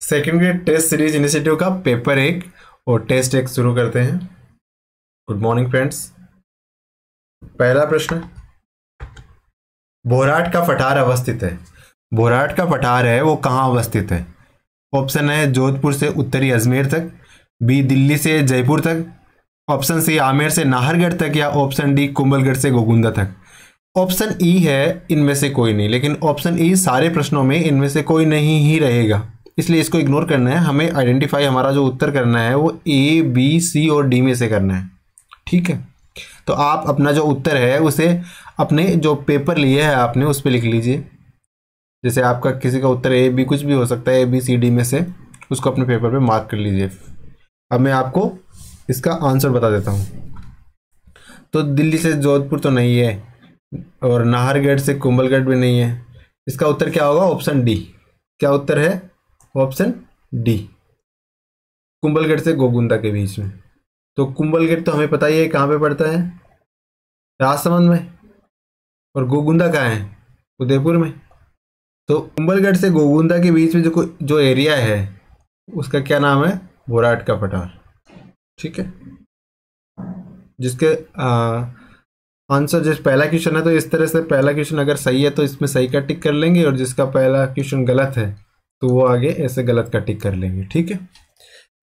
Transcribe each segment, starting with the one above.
Second grade test series initiative का paper 1 और test 1 शुरू करते हैं। Good morning friends. पहला प्रश्न, बोराट का पठार अवस्थित है। बोराट का पठार है वो कहाँ अवस्थित है? ऑप्शन है जोधपुर से उत्तरी अजमेर तक, बी दिल्ली से जयपुर तक, ऑप्शन सी आमेर से नाहरगढ़ तक, या ऑप्शन डी कुंभलगढ़ से गोगुंदा तक। ऑप्शन ई है इनमें से कोई नहीं, लेकिन ऑप्शन ई सारे प्रश्नों में इनमें से कोई नहीं ही रहेगा, इसलिए इसको इग्नोर करना है। हमें आइडेंटिफाई हमारा जो उत्तर करना है वो ए, बी, सी और डी में से करना है। ठीक है, तो आप अपना जो उत्तर है उसे अपने जो पेपर लिए है आपने उस पर लिख लीजिए। जैसे आपका किसी का उत्तर ए, बी कुछ भी हो सकता है, ए, बी, सी, डी में से, उसको अपने पेपर पे मार्क कर लीजिए। अब मैं आपको इसका आंसर बता देता हूँ। तो दिल्ली से जोधपुर तो नहीं है और नाहरगढ़ से कुंभलगढ़ भी नहीं है। इसका उत्तर क्या होगा? Option D. क्या उत्तर है? ऑप्शन डी, कुंभलगढ़ से गोगुंदा के बीच में। तो कुंभलगढ़ तो हमें पता ही है कहाँ पे पड़ता है, राजसमंद में, और गोगुंदा कहाँ है? उदयपुर में। तो कुंभलगढ़ से गोगुंदा के बीच में जो एरिया है उसका क्या नाम है? बोराट का पठार। ठीक है, जिसके आंसर जिस पहला क्वेश्चन है, तो इस तरह से पहला क्वेश्चन अगर सही है तो इसमें सही का टिक कर लेंगे, और जिसका पहला क्वेश्चन गलत है तो वो आगे ऐसे गलत का टिक कर लेंगे। ठीक है,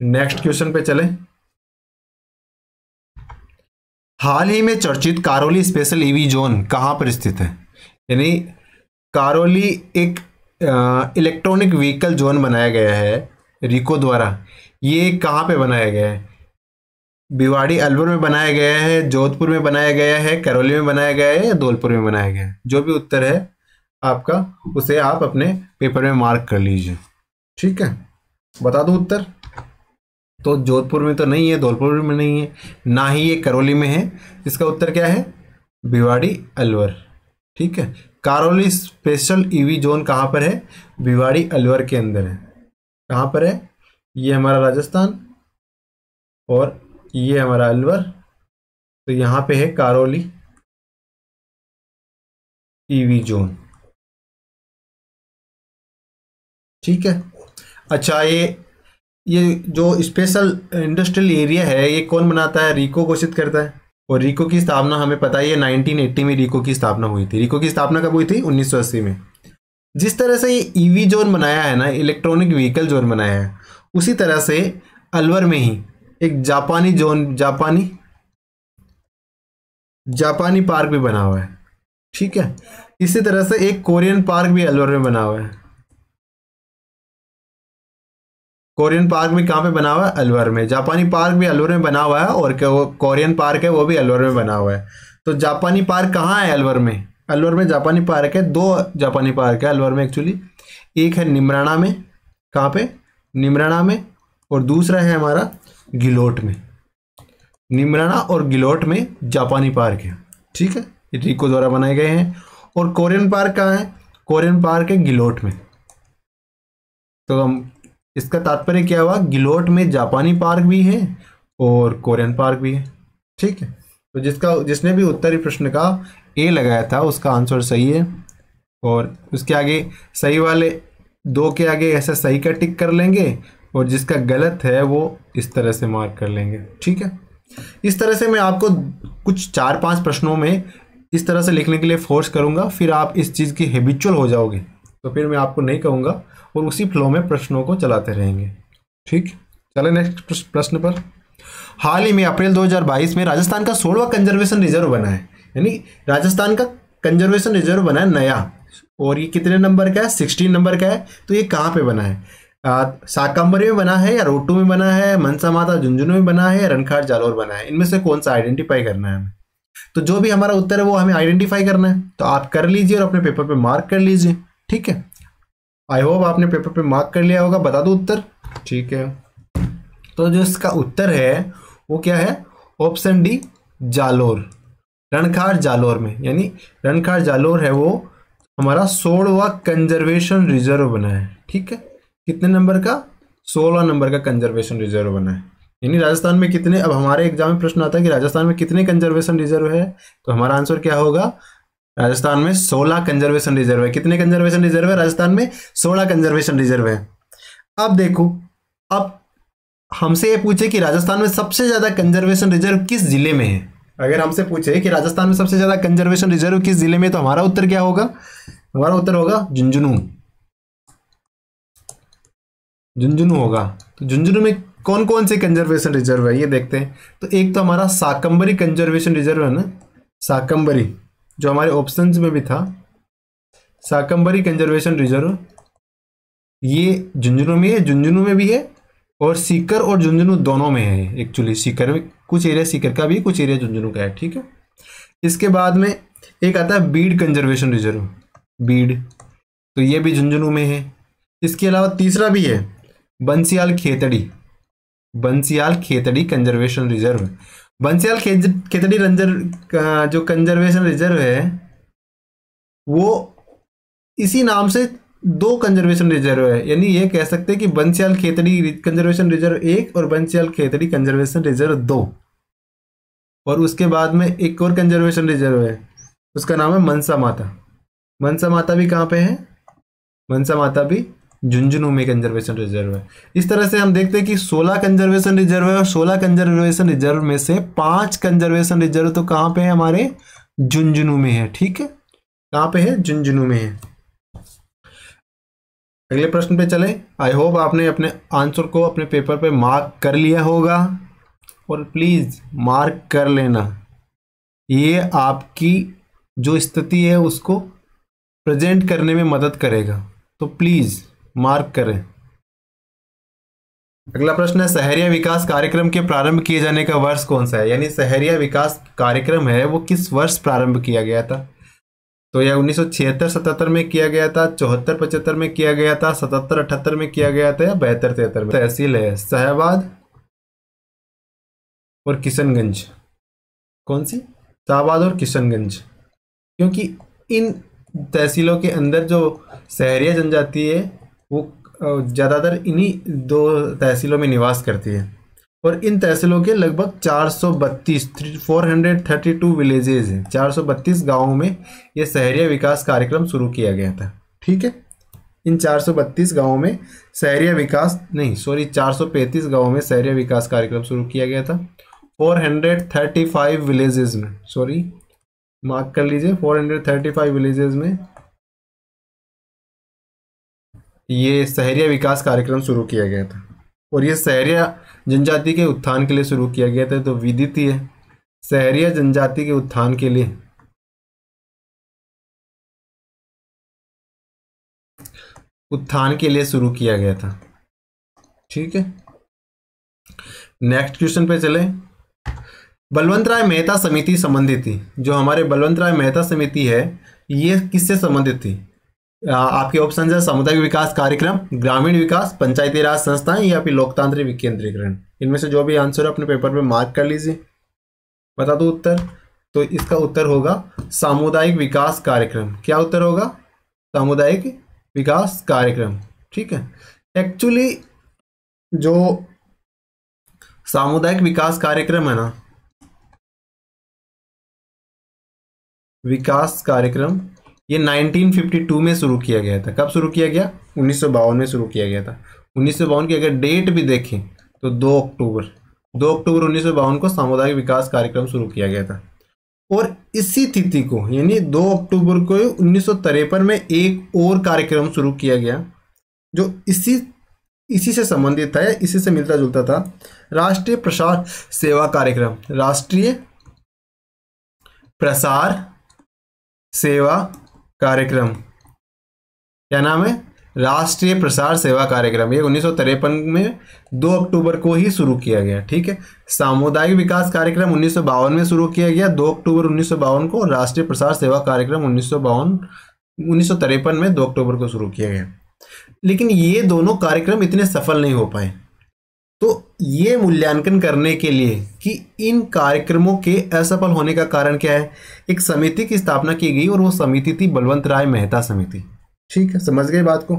नेक्स्ट क्वेश्चन पे चले। हाल ही में चर्चित करौली स्पेशल ईवी जोन कहाँ पर स्थित है? यानी करौली एक इलेक्ट्रॉनिक व्हीकल जोन बनाया गया है रिको द्वारा। ये कहाँ पे बनाया गया है? भिवाड़ी अलवर में बनाया गया है, जोधपुर में बनाया गया है, करौली में बनाया गया है, या धौलपुर में बनाया गया है? जो भी उत्तर है आपका उसे आप अपने पेपर में मार्क कर लीजिए। ठीक है, बता दो उत्तर। तो जोधपुर में तो नहीं है, धौलपुर में नहीं है, ना ही ये करौली में है। इसका उत्तर क्या है? भिवाड़ी अलवर। ठीक है, करौली स्पेशल ईवी जोन कहाँ पर है? भिवाड़ी अलवर के अंदर है। कहाँ पर है? ये हमारा राजस्थान और ये हमारा अलवर। तो यहाँ पे है करौली ईवी जोन। ठीक है, अच्छा, ये जो स्पेशल इंडस्ट्रियल एरिया है ये कौन बनाता है? रिको घोषित करता है। और रिको की स्थापना हमें पता ही है 1980 में रिको की स्थापना हुई थी। रिको की स्थापना कब हुई थी? 1980 में। जिस तरह से ये ईवी जोन बनाया है ना, इलेक्ट्रॉनिक व्हीकल जोन बनाया है, उसी तरह से अलवर में ही एक जापानी जोन, जापानी पार्क भी बना हुआ है। ठीक है, इसी तरह से एक कोरियन पार्क भी अलवर में बना हुआ है। कोरियन पार्क भी कहाँ पे बना हुआ है? अलवर में। जापानी पार्क भी अलवर में बना हुआ है, और कोरियन पार्क है वो भी अलवर में बना हुआ है। तो जापानी पार्क कहाँ है अलवर में? अलवर में जापानी पार्क है, 2 जापानी पार्क है अलवर में एक्चुअली। एक है निमराना में। कहाँ पे? निमराना में। और दूसरा है हमारा गिलोट में। निमराना और गिलोट में जापानी पार्क है। ठीक है, ये रिको द्वारा बनाए गए हैं। और कोरियन पार्क कहाँ है? कोरियन पार्क है गिलोट में। तो हम इसका तात्पर्य क्या हुआ? गिलोट में जापानी पार्क भी है और कोरियन पार्क भी है। ठीक है, तो जिसने भी उत्तरी प्रश्न का ए लगाया था उसका आंसर सही है, और उसके आगे सही वाले 2 के आगे ऐसा सही का टिक कर लेंगे, और जिसका गलत है वो इस तरह से मार्क कर लेंगे। ठीक है, इस तरह से मैं आपको कुछ 4-5 प्रश्नों में इस तरह से लिखने के लिए फोर्स करूंगा, फिर आप इस चीज़ की हैबिचुअल हो जाओगे, तो फिर मैं आपको नहीं कहूँगा और उसी फ्लो में प्रश्नों को चलाते रहेंगे। ठीक, चले नेक्स्ट प्रश्न पर। हाल ही में अप्रैल 2022 में राजस्थान का 16वां कंजर्वेशन रिजर्व बना है। यानी राजस्थान का कंजर्वेशन रिजर्व बना है नया, और ये कितने नंबर का है? 16 नंबर का है। तो ये कहाँ पे बना है? साकंबरी में बना है, या रोटू में बना है, मनसा माता झुंझुनू में बना है, या रणखार जालोर बना है? इनमें से कौन सा आइडेंटिफाई करना है हमें? तो जो भी हमारा उत्तर है वो हमें आइडेंटिफाई करना है। तो आप कर लीजिए और अपने पेपर पे मार्क कर लीजिए। ठीक है, आई होप आपने पेपर पे मार्क कर लिया होगा। बता दो उत्तर। ठीक है, तो जो इसका उत्तर है वो क्या है? ऑप्शन डी, जालोर, रणखार जालोर में। यानी रणखार जालोर है वो हमारा 16वां कंजर्वेशन रिजर्व बना है। ठीक है, कितने नंबर का? 16 नंबर का कंजर्वेशन रिजर्व बना है। यानी राजस्थान में कितने, अब हमारे एग्जाम में प्रश्न आता है कि राजस्थान में कितने कंजर्वेशन रिजर्व है, तो हमारा आंसर क्या होगा? राजस्थान में 16 कंजर्वेशन रिजर्व है। कितने कंजर्वेशन रिजर्व है राजस्थान में? 16 कंजर्वेशन रिजर्व है। अब देखो, अब हमसे ये पूछे कि राजस्थान में सबसे ज्यादा कंजर्वेशन रिजर्व किस जिले में है। अगर हमसे पूछे कि राजस्थान में सबसे ज्यादा कंजर्वेशन रिजर्व किस जिले में, तो हमारा उत्तर क्या होगा? हमारा उत्तर होगा झुंझुनू। झुंझुनू होगा। तो झुंझुनू में कौन कौन से कंजर्वेशन रिजर्व है ये देखते हैं। तो एक तो हमारा साकंबरी कंजर्वेशन रिजर्व है ना, साकंबरी, जो हमारे ऑप्शंस में भी था, साकंबरी कंजर्वेशन रिजर्व, ये झुंझुनू में है, झुंझुनू में भी है, और सीकर और झुंझुनू दोनों में है। एक्चुअली सीकर में कुछ एरिया सीकर का भी, कुछ एरिया झुंझुनू का है, ठीक है। इसके बाद में एक आता है बीड कंजर्वेशन रिजर्व, बीड, तो ये भी झुंझुनू में है। इसके अलावा तीसरा भी है Bansiyal Khetri, Bansiyal Khetri conservation reserve. Bansiyal Khetri ranger का जो कंजर्वेशन रिजर्व है वो इसी नाम से दो कंजर्वेशन रिजर्व है, यानी ये कह सकते हैं कि बंसियाल खेतड़ी कंजर्वेशन रिजर्व 1 और बंसियाल खेतड़ी कंजर्वेशन रिजर्व 2। और उसके बाद में एक और कंजर्वेशन रिजर्व है, उसका नाम है मनसा माता। मनसा माता भी कहाँ पे है? मनसा माता भी झुंझुनू में कंजर्वेशन रिजर्व है। इस तरह से हम देखते हैं कि 16 कंजर्वेशन रिजर्व है, और 16 कंजर्वेशन रिजर्व में से 5 कंजर्वेशन रिजर्व तो कहाँ पे है? हमारे झुंझुनू में है, ठीक है। कहाँ पे है? झुंझुनू में है। अगले प्रश्न पे चले। आई होप आपने अपने आंसर को अपने पेपर पे मार्क कर लिया होगा, और प्लीज मार्क कर लेना, ये आपकी जो स्थिति है उसको प्रेजेंट करने में मदद करेगा, तो प्लीज मार्क करें। अगला प्रश्न है, शहरिया विकास कार्यक्रम के प्रारंभ किए जाने का वर्ष कौन सा है? यानी शहरिया विकास कार्यक्रम है वो किस वर्ष प्रारंभ किया गया था? तो यह 1976-77 में किया गया था, 74-75 में किया गया था, 77-78 में किया गया था, या 72-73 में? तहसील है शाहबाद और किशनगंज। कौन सी? शाहबाद और किशनगंज, क्योंकि इन तहसीलों के अंदर जो शहरिया जनजाति है वो ज़्यादातर इन्हीं दो तहसीलों में निवास करती है, और इन तहसीलों के लगभग 432 विलेजेस हैं। 432 गांवों में यह शहरिया विकास कार्यक्रम शुरू किया गया था, ठीक है। इन 432 गांवों में शहरिया विकास नहीं, सॉरी, 435 गांवों में शहरिया विकास कार्यक्रम शुरू किया गया था। 435 विलेजेस में, सॉरी मार्क कर लीजिए, 435 विलेजेस में ये शहरिया विकास कार्यक्रम शुरू किया गया था, और ये शहरिया जनजाति के उत्थान के लिए शुरू किया गया था। तो विदित ही है, शहरिया जनजाति के उत्थान के लिए शुरू किया गया था, ठीक है। नेक्स्ट क्वेश्चन पे चले। बलवंत राय मेहता समिति संबंधित थी, जो हमारे बलवंत राय मेहता समिति है ये किससे संबंधित थी? आपके ऑप्शन है सामुदायिक विकास कार्यक्रम, ग्रामीण विकास, पंचायती राज संस्थाएं, या फिर लोकतांत्रिक विकेंद्रीकरण। इनमें से जो भी आंसर है अपने पेपर पे मार्क कर लीजिए। बता दो उत्तर। तो इसका उत्तर होगा सामुदायिक विकास कार्यक्रम। क्या उत्तर होगा? सामुदायिक विकास कार्यक्रम, ठीक है। एक्चुअली जो सामुदायिक विकास कार्यक्रम है ना, विकास कार्यक्रम, ये 1952 में शुरू किया गया था। कब शुरू किया गया? 1952 में शुरू किया गया था। 1952 की अगर डेट भी देखें तो 2 अक्टूबर 1952 को सामुदायिक विकास कार्यक्रम शुरू किया गया था। और इसी तिथि को यानी 2 अक्टूबर को 1953 में एक और कार्यक्रम शुरू किया गया जो इसी से संबंधित था, या इसी से मिलता जुलता था। राष्ट्रीय प्रसार सेवा कार्यक्रम, राष्ट्रीय प्रसार सेवा कार्यक्रम, क्या नाम है? राष्ट्रीय प्रसार सेवा कार्यक्रम। ये 1953 में 2 अक्टूबर को ही शुरू किया गया, ठीक है। सामुदायिक विकास कार्यक्रम 1952 में शुरू किया गया 2 अक्टूबर 1952 को, और राष्ट्रीय प्रसार सेवा कार्यक्रम 1953 में 2 अक्टूबर को शुरू किया गया। लेकिन ये दोनों कार्यक्रम इतने सफल नहीं हो पाए। तो ये मूल्यांकन करने के लिए कि इन कार्यक्रमों के असफल होने का कारण क्या है, एक समिति की स्थापना की गई, और वो समिति थी बलवंत राय मेहता समिति, ठीक है। समझ गए बात को?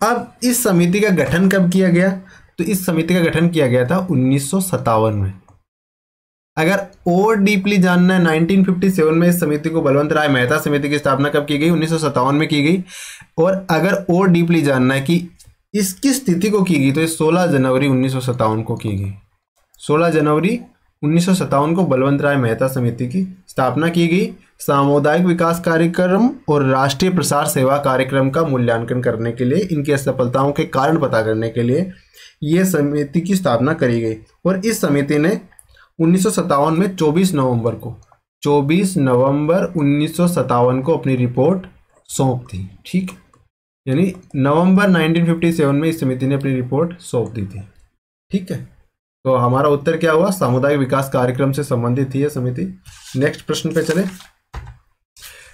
अब इस समिति का गठन कब किया गया? तो इस समिति का गठन किया गया था 1957 में। अगर और डीपली जानना है, 1957 में इस समिति को बलवंत राय मेहता समिति की स्थापना कब की गई? 1957 में की गई। और अगर और डीपली जानना है कि इसकी स्थिति को की गई, तो ये 16 जनवरी 1957 को की गई। 16 जनवरी 1957 को बलवंत राय मेहता समिति की स्थापना की गई। सामुदायिक विकास कार्यक्रम और राष्ट्रीय प्रसार सेवा कार्यक्रम का मूल्यांकन करने के लिए, इनकी सफलताओं के कारण पता करने के लिए ये समिति की स्थापना करी गई। और इस समिति ने 1957 में 24 नवंबर 1957 को अपनी रिपोर्ट सौंप दी। ठीक, यानी नवंबर 1957 में इस समिति ने अपनी रिपोर्ट सौंप दी थी। ठीक है, तो हमारा उत्तर क्या हुआ? सामुदायिक विकास कार्यक्रम से संबंधित थी यह समिति। नेक्स्ट प्रश्न पे चले।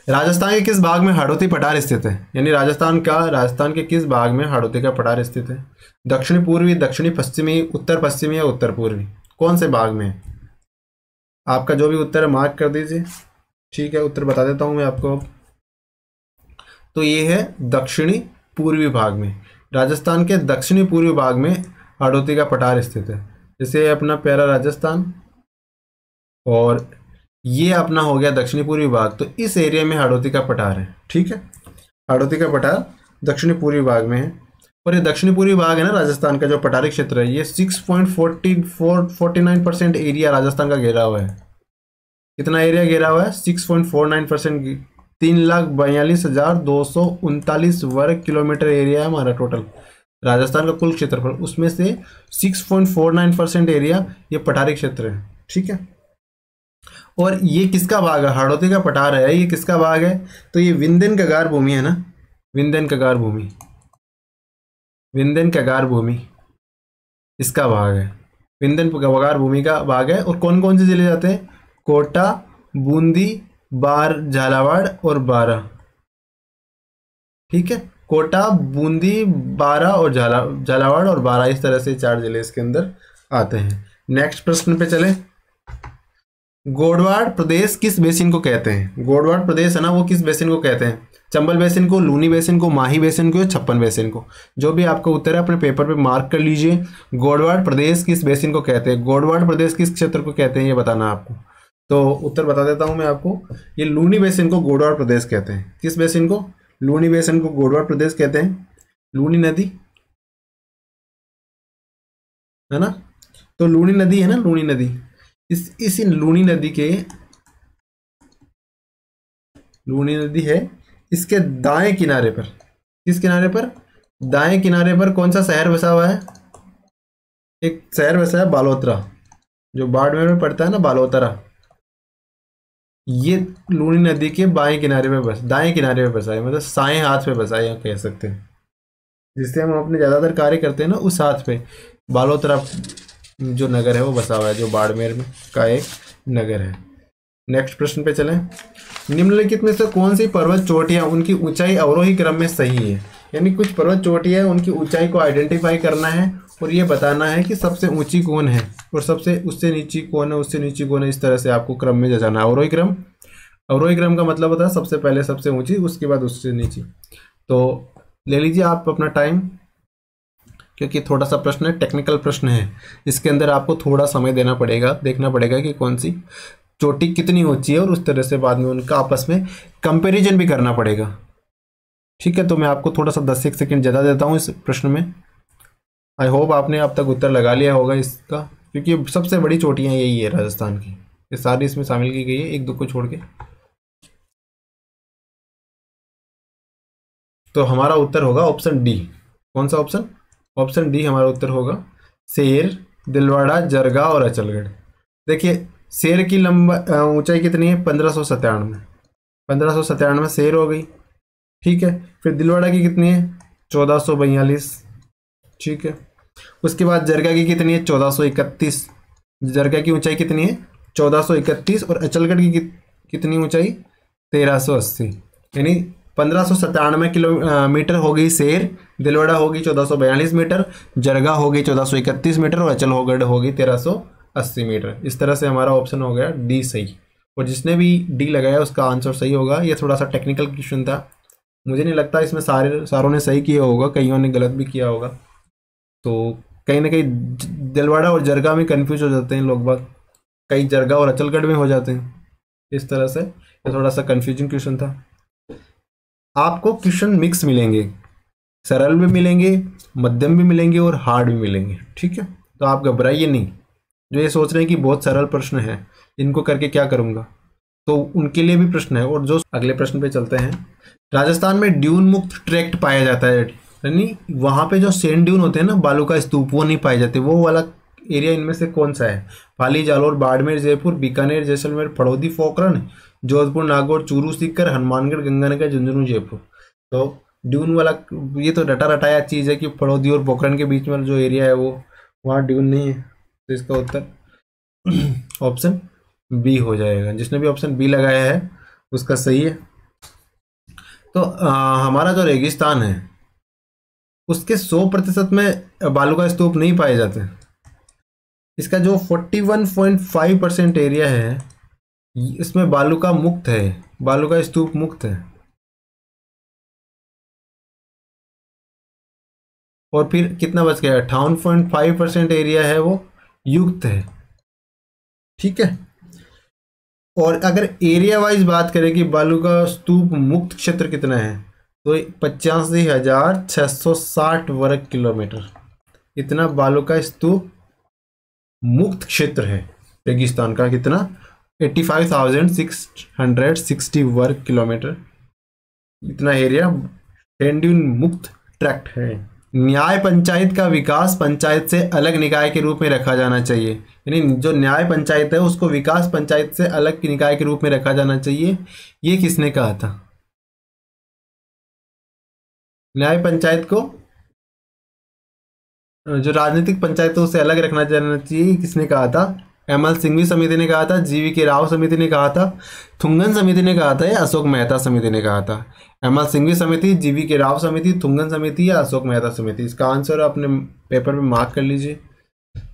राजस्थान के किस भाग में हाड़ौती पठार स्थित है? यानी राजस्थान के किस भाग में हाड़ौती का पठार स्थित है? दक्षिणी पूर्वी, दक्षिणी पश्चिमी, उत्तर पश्चिमी या उत्तर पूर्वी? कौन से भाग में है? आपका जो भी उत्तर है मार्क कर दीजिए। ठीक है, उत्तर बता देता हूं मैं आपको। तो ये है दक्षिणी पूर्वी भाग में। राजस्थान के दक्षिणी पूर्वी भाग में हाड़ौती का पठार स्थित है। जैसे अपना प्यारा राजस्थान और ये अपना हो गया दक्षिणी पूर्वी भाग, तो इस एरिया में हाड़ौती का पठार है। ठीक है, हाड़ौती का पठार दक्षिणी पूर्वी भाग में है। और ये दक्षिणी पूर्वी भाग है ना राजस्थान का, जो पठारी क्षेत्र है, ये 6.49% एरिया राजस्थान का घेरा हुआ है। कितना एरिया घेरा हुआ है? 6.49%। 3,42,239 वर्ग किलोमीटर एरिया है हमारा टोटल राजस्थान का कुल क्षेत्रफल। उसमें से 6.49% एरिया ये पठारी क्षेत्र है। ठीक है, और ये किसका भाग है? हाड़ौती का पठार है, ये किसका भाग है? तो ये विंध्यन कगार भूमि है ना, विंध्यन कगार भूमि, विंध्यन कगार भूमि इसका भाग है। विंध्यन कगार भूमि का भाग है। और कौन कौन से जिले जाते हैं? कोटा, बूंदी, झालावाड़ और बारां। ठीक है, कोटा, बूंदी, बारां और झालावाड़ और बारां, इस तरह से 4 जिले इसके अंदर आते हैं। नेक्स्ट प्रश्न पे चले। गोडवाड़ प्रदेश किस बेसिन को कहते हैं? गोडवाड़ प्रदेश है ना, वो किस बेसिन को कहते हैं? चंबल बेसिन को, लूनी बेसिन को, माही बेसिन को या छप्पन बेसिन को? जो भी आपका उत्तर है अपने पेपर पे मार्क कर लीजिए। गोडवाड़ प्रदेश किस बेसिन को कहते हैं? गोडवाड़ प्रदेश किस क्षेत्र को कहते हैं, ये बताना आपको। तो उत्तर बता देता हूं मैं आपको। ये लूनी बेसिन को गोडवाड़ प्रदेश कहते हैं। किस बेसिन को? लूनी बेसिन को गोडवाड़ प्रदेश कहते हैं। लूनी नदी है ना, तो लूनी नदी है ना, लूनी नदी, इस लूनी नदी है, इसके दाएं किनारे पर, किस किनारे पर? दाएं किनारे पर कौन सा शहर बसा हुआ है? एक शहर बसा है बालोतरा, जो बाड़मेर में पड़ता है ना, बालोतरा। ये लूनी नदी के बाएं किनारे पे दाएं किनारे पे बसा है, मतलब साएं हाथ पे बसा है, या कह सकते हैं, जिससे हम अपने ज्यादातर कार्य करते हैं ना, उस हाथ पे बालोतरा जो नगर है वो बसा हुआ है, जो बाड़मेर में का एक नगर है। नेक्स्ट प्रश्न पे चलें। निम्नलिखित में से कौन सी पर्वत चोटियां उनकी ऊंचाई अवरोही क्रम में सही है? यानी कुछ पर्वत चोटियां, उनकी ऊंचाई को आइडेंटिफाई करना है और ये बताना है कि सबसे ऊंची कौन है और उससे नीची कौन है, उससे नीची कौन है। इस तरह से आपको क्रम में जाना है। अवरोही क्रम, अवरोही क्रम का मतलब होता है सबसे पहले सबसे ऊंची, उसके बाद उससे नीची। तो ले लीजिए आप अपना टाइम, क्योंकि थोड़ा सा प्रश्न है, टेक्निकल प्रश्न है, इसके अंदर आपको थोड़ा समय देना पड़ेगा, देखना पड़ेगा कि कौन सी चोटी कितनी ऊंची है, और उस तरह से बाद में उनका आपस में कंपैरिजन भी करना पड़ेगा। ठीक है, तो मैं आपको थोड़ा सा 10 सेकंड ज़्यादा देता हूँ इस प्रश्न में। आई होप आपने अब तक उत्तर लगा लिया होगा इसका, क्योंकि सबसे बड़ी चोटियाँ यही है राजस्थान की, ये सारी इसमें शामिल की गई है, एक दो को छोड़ के। तो हमारा उत्तर होगा ऑप्शन डी। कौन सा ऑप्शन? ऑप्शन डी हमारा उत्तर होगा। शेर, दिलवाड़ा, जरगा और अचलगढ़। देखिए शेर की ऊंचाई कितनी है? 1597। 1597 शेर हो गई। ठीक है, फिर दिलवाड़ा की कितनी है? 1442। ठीक है, उसके बाद जरगा की कितनी है? 1431। जरगा की ऊंचाई कितनी है? 1431। और अचलगढ़ की कितनी ऊंचाई? 1380। यानी 1597 किलोमीटर हो गई शेर, दिलवाड़ा होगी 1442 मीटर, जरगा होगी 1431 मीटर और अचलगढ़ होगी 1380 मीटर। इस तरह से हमारा ऑप्शन हो गया डी सही। और जिसने भी डी लगाया उसका आंसर सही होगा। ये थोड़ा सा टेक्निकल क्वेश्चन था, मुझे नहीं लगता इसमें सारों ने सही किया होगा, कईयों ने गलत भी किया होगा। तो कहीं ना कहीं दिलवाड़ा और जरगा में कंफ्यूज हो जाते हैं लोग बाग, कई जरगा और अचलगढ़ में हो जाते हैं। इस तरह से ये थोड़ा सा कंफ्यूजिंग क्वेश्चन था। आपको क्वेश्चन मिक्स मिलेंगे, सरल भी मिलेंगे, मध्यम भी मिलेंगे और हार्ड भी मिलेंगे। ठीक है, तो आप घबराइए नहीं। जो ये सोच रहे हैं कि बहुत सरल प्रश्न है, इनको करके क्या करूंगा, तो उनके लिए भी प्रश्न है। और जो अगले प्रश्न पे चलते हैं। राजस्थान में ड्यून मुक्त ट्रैक्ट पाया जाता है, यानी वहां पे जो सैंड ड्यून होते हैं ना, बालू का स्तूप, वो नहीं पाए जाते। वो वाला एरिया इनमें से कौन सा है? पाली, जालौर, बाड़मेर, जयपुर, बीकानेर, जैसलमेर, फड़ौदी, पोखरण, जोधपुर, नागौर, चूरू, सीकर, हनुमानगढ़, गंगानगर, झुंझुनू, जयपुर। तो ड्यून वाला, ये तो रटा रटाया चीज है कि फड़ौदी और पोखरण के बीच में जो एरिया है वो वहाँ ड्यून नहीं है। तो इसका उत्तर ऑप्शन बी हो जाएगा। जिसने भी ऑप्शन बी लगाया है उसका सही है। तो हमारा जो रेगिस्तान है उसके 100% में बालू का स्तूप नहीं पाए जाते। इसका जो 41.5% एरिया है इसमें बालू का मुक्त है, बालू का स्तूप मुक्त है। और फिर कितना बच गया? 58.5% एरिया है वो युक्त है। ठीक है, और अगर एरिया वाइज बात करें कि बालू का स्तूप मुक्त क्षेत्र कितना है, तो 85,660 वर्ग किलोमीटर, इतना बालू का स्तूप मुक्त क्षेत्र है रेगिस्तान का। कितना? 85,660 वर्ग किलोमीटर, इतना एरिया सैंड ड्यून मुक्त ट्रैक्ट है। न्याय पंचायत का विकास पंचायत से अलग निकाय के रूप में रखा जाना चाहिए, यानी जो न्याय पंचायत है उसको विकास पंचायत से अलग निकाय के रूप में रखा जाना चाहिए। ये किसने कहा था? न्याय पंचायत को जो राजनीतिक पंचायत है उसे अलग रखना जाना चाहिए, किसने कहा था? एमएल सिंघवी समिति ने कहा था, जीवी राव समिति ने कहा था, थुंगन समिति ने कहा था या अशोक मेहता समिति ने कहा था? एमएल सिंघवी समिति, जीवी राव समिति, थुंगन समिति या अशोक मेहता समिति? इसका आंसर अपने पेपर पे मार्क कर लीजिए।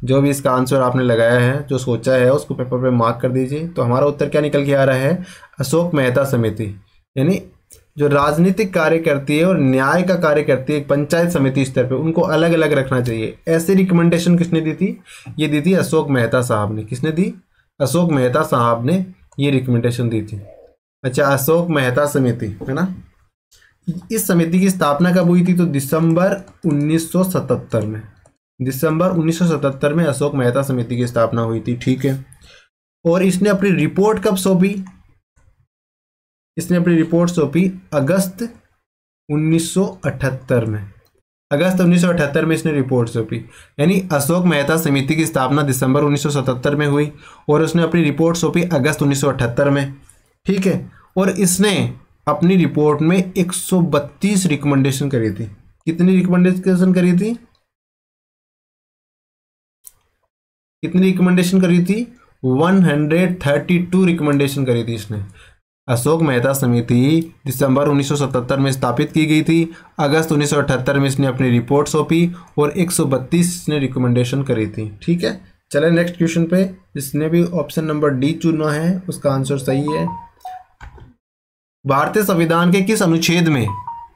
जो भी इसका आंसर आपने लगाया है, जो सोचा है, उसको पेपर पे मार्क कर दीजिए। तो हमारा उत्तर क्या निकल के आ रहा है? अशोक मेहता समिति। यानी जो राजनीतिक कार्य करती है और न्याय का कार्य करती है पंचायत समिति स्तर पे, उनको अलग अलग रखना चाहिए। ऐसी रिकमेंडेशन किसने दी थी? ये दी थी अशोक मेहता साहब ने। किसने दी? अशोक मेहता साहब ने ये रिकमेंडेशन दी थी। अच्छा, अशोक मेहता समिति है ना। इस समिति की स्थापना कब हुई थी? तो दिसंबर 1977 में। दिसंबर 1977 में अशोक मेहता समिति की स्थापना हुई थी। ठीक है, और इसने अपनी रिपोर्ट कब सौंपी? इसने अपनी रिपोर्ट सौंपी अगस्त 1978 में। अगस्त 1978 में इसने रिपोर्ट सौंपी। यानी अशोक मेहता समिति की स्थापना दिसंबर 1977 में हुई और उसने अपनी रिपोर्ट सौंपी अगस्त 1978 में। ठीक है, और इसने अपनी रिपोर्ट में 132 रिकमेंडेशन करी थी। कितनी रिकमेंडेशन करी थी? कितनी रिकमेंडेशन करी थी? 132 रिकमेंडेशन करी थी इसने। अशोक मेहता समिति दिसंबर 1977 में स्थापित की गई थी। अगस्त 1978 में इसने अपनी रिपोर्ट सौंपी और 132 ने रिकमेंडेशन करी थी। ठीक है, चले नेक्स्ट क्वेश्चन पे। जिसने भी ऑप्शन नंबर डी चुना है उसका आंसर सही है। भारतीय संविधान के किस अनुच्छेद में,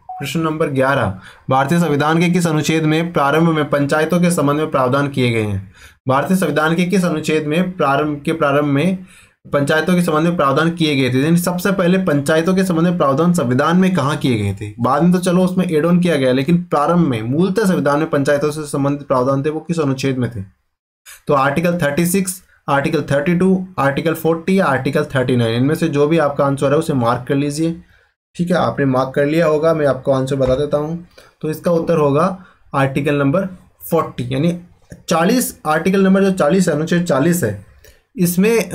प्रश्न नंबर 11, भारतीय संविधान के किस अनुच्छेद में प्रारंभ में पंचायतों के संबंध में प्रावधान किए गए हैं? भारतीय संविधान के किस अनुच्छेद में प्रारंभ में पंचायतों के संबंध में प्रावधान किए गए थे? यानी सबसे पहले पंचायतों के संबंध में प्रावधान संविधान में कहाँ किए गए थे? बाद में तो चलो उसमें एड ऑन किया गया, लेकिन प्रारंभ में मूलतः संविधान में पंचायतों से संबंधित प्रावधान थे वो किस अनुच्छेद में थे? तो आर्टिकल 36, आर्टिकल 32, आर्टिकल 40 या आर्टिकल 39, इनमें से जो भी आपका आंसर है उसे मार्क कर लीजिए। ठीक है, आपने मार्क कर लिया होगा, मैं आपको आंसर बता देता हूँ। तो इसका उत्तर होगा आर्टिकल नंबर 40, यानी 40। आर्टिकल नंबर जो 40 है, अनुच्छेद 40 है, इसमें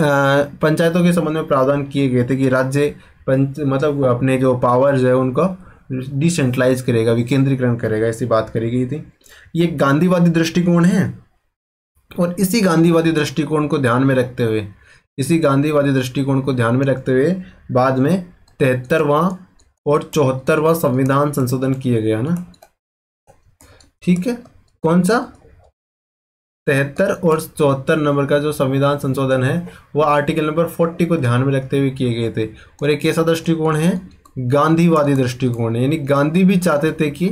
पंचायतों के संबंध में प्रावधान किए गए थे कि राज्य मतलब अपने जो पावर्स है उनको डिसेंट्रलाइज करेगा, विकेंद्रीकरण करेगा, ऐसी बात करी गई थी। ये गांधीवादी दृष्टिकोण है और इसी गांधीवादी दृष्टिकोण को ध्यान में रखते हुए बाद में 73वां और 74वां संविधान संशोधन किया गया ना। ठीक है, कौन सा? 73 और 74 नंबर का जो संविधान संशोधन है वो आर्टिकल नंबर 40 को ध्यान में रखते हुए किए गए थे। और एक कैसा दृष्टिकोण है? गांधीवादी दृष्टिकोण है। यानी गांधी भी चाहते थे कि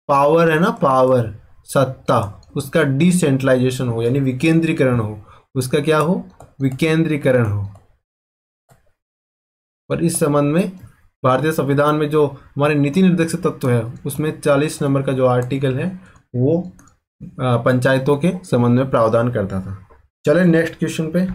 पावर है ना, पावर, सत्ता, उसका डिसेंट्रलाइजेशन हो, यानी विकेंद्रीकरण हो। उसका क्या हो? विकेंद्रीकरण हो। और इस संबंध में भारतीय संविधान में जो हमारे नीति निर्देशक तत्व है उसमें 40 नंबर का जो आर्टिकल है वो पंचायतों के संबंध में प्रावधान करता था। चले नेक्स्ट क्वेश्चन पे।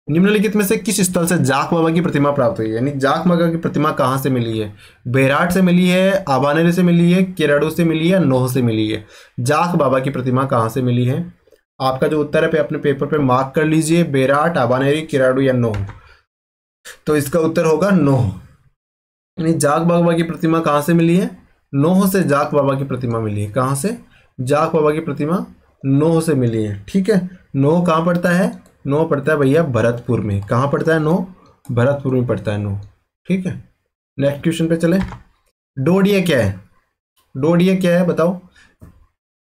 निम्नलिखित में से किस स्थल से जाख बाबा की प्रतिमा प्राप्त हुई है? यानी जाख बाबा की प्रतिमा कहाँ से मिली है? बेराट से मिली है, आबानेरी से मिली है, केराडू से मिली है, नोह से मिली है? जाख बाबा की प्रतिमा कहाँ से मिली है? आपका जो उत्तर है पे अपने पेपर पे मार्क कर लीजिए, बेराट, आबानेरी, केराडू या नोह। तो इसका उत्तर होगा नोह। यानी जाख बाबा की प्रतिमा कहाँ से मिली है? नोह से जाख बाबा की प्रतिमा मिली है। कहाँ से? जाख बाबा की प्रतिमा नोह से मिली है। ठीक है, नोह कहाँ पड़ता है? नोह पड़ता है भैया भरतपुर में। कहाँ पड़ता है नोह? भरतपुर में पड़ता है नोह। ठीक है, नेक्स्ट क्वेश्चन पे चले। डोडिया क्या है? डोडिया क्या है बताओ,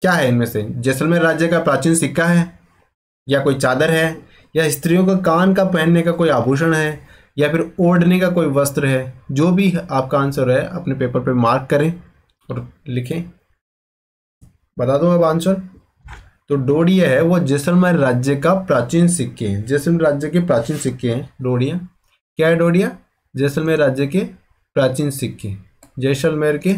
क्या है इनमें से? जैसलमेर राज्य का प्राचीन सिक्का है, या कोई चादर है, या स्त्रियों का कान का पहनने का कोई आभूषण है, या फिर ओढ़ने का कोई वस्त्र है? जो भी आपका आंसर है अपने पेपर पे मार्क करें और लिखें। बता दो अब आंसर। तो डोडिया है वो जैसलमेर राज्य का प्राचीन सिक्के हैं। जैसलमेर राज्य के प्राचीन सिक्के हैं डोडिया। क्या है डोडिया? जैसलमेर राज्य के प्राचीन सिक्के, जैसलमेर के।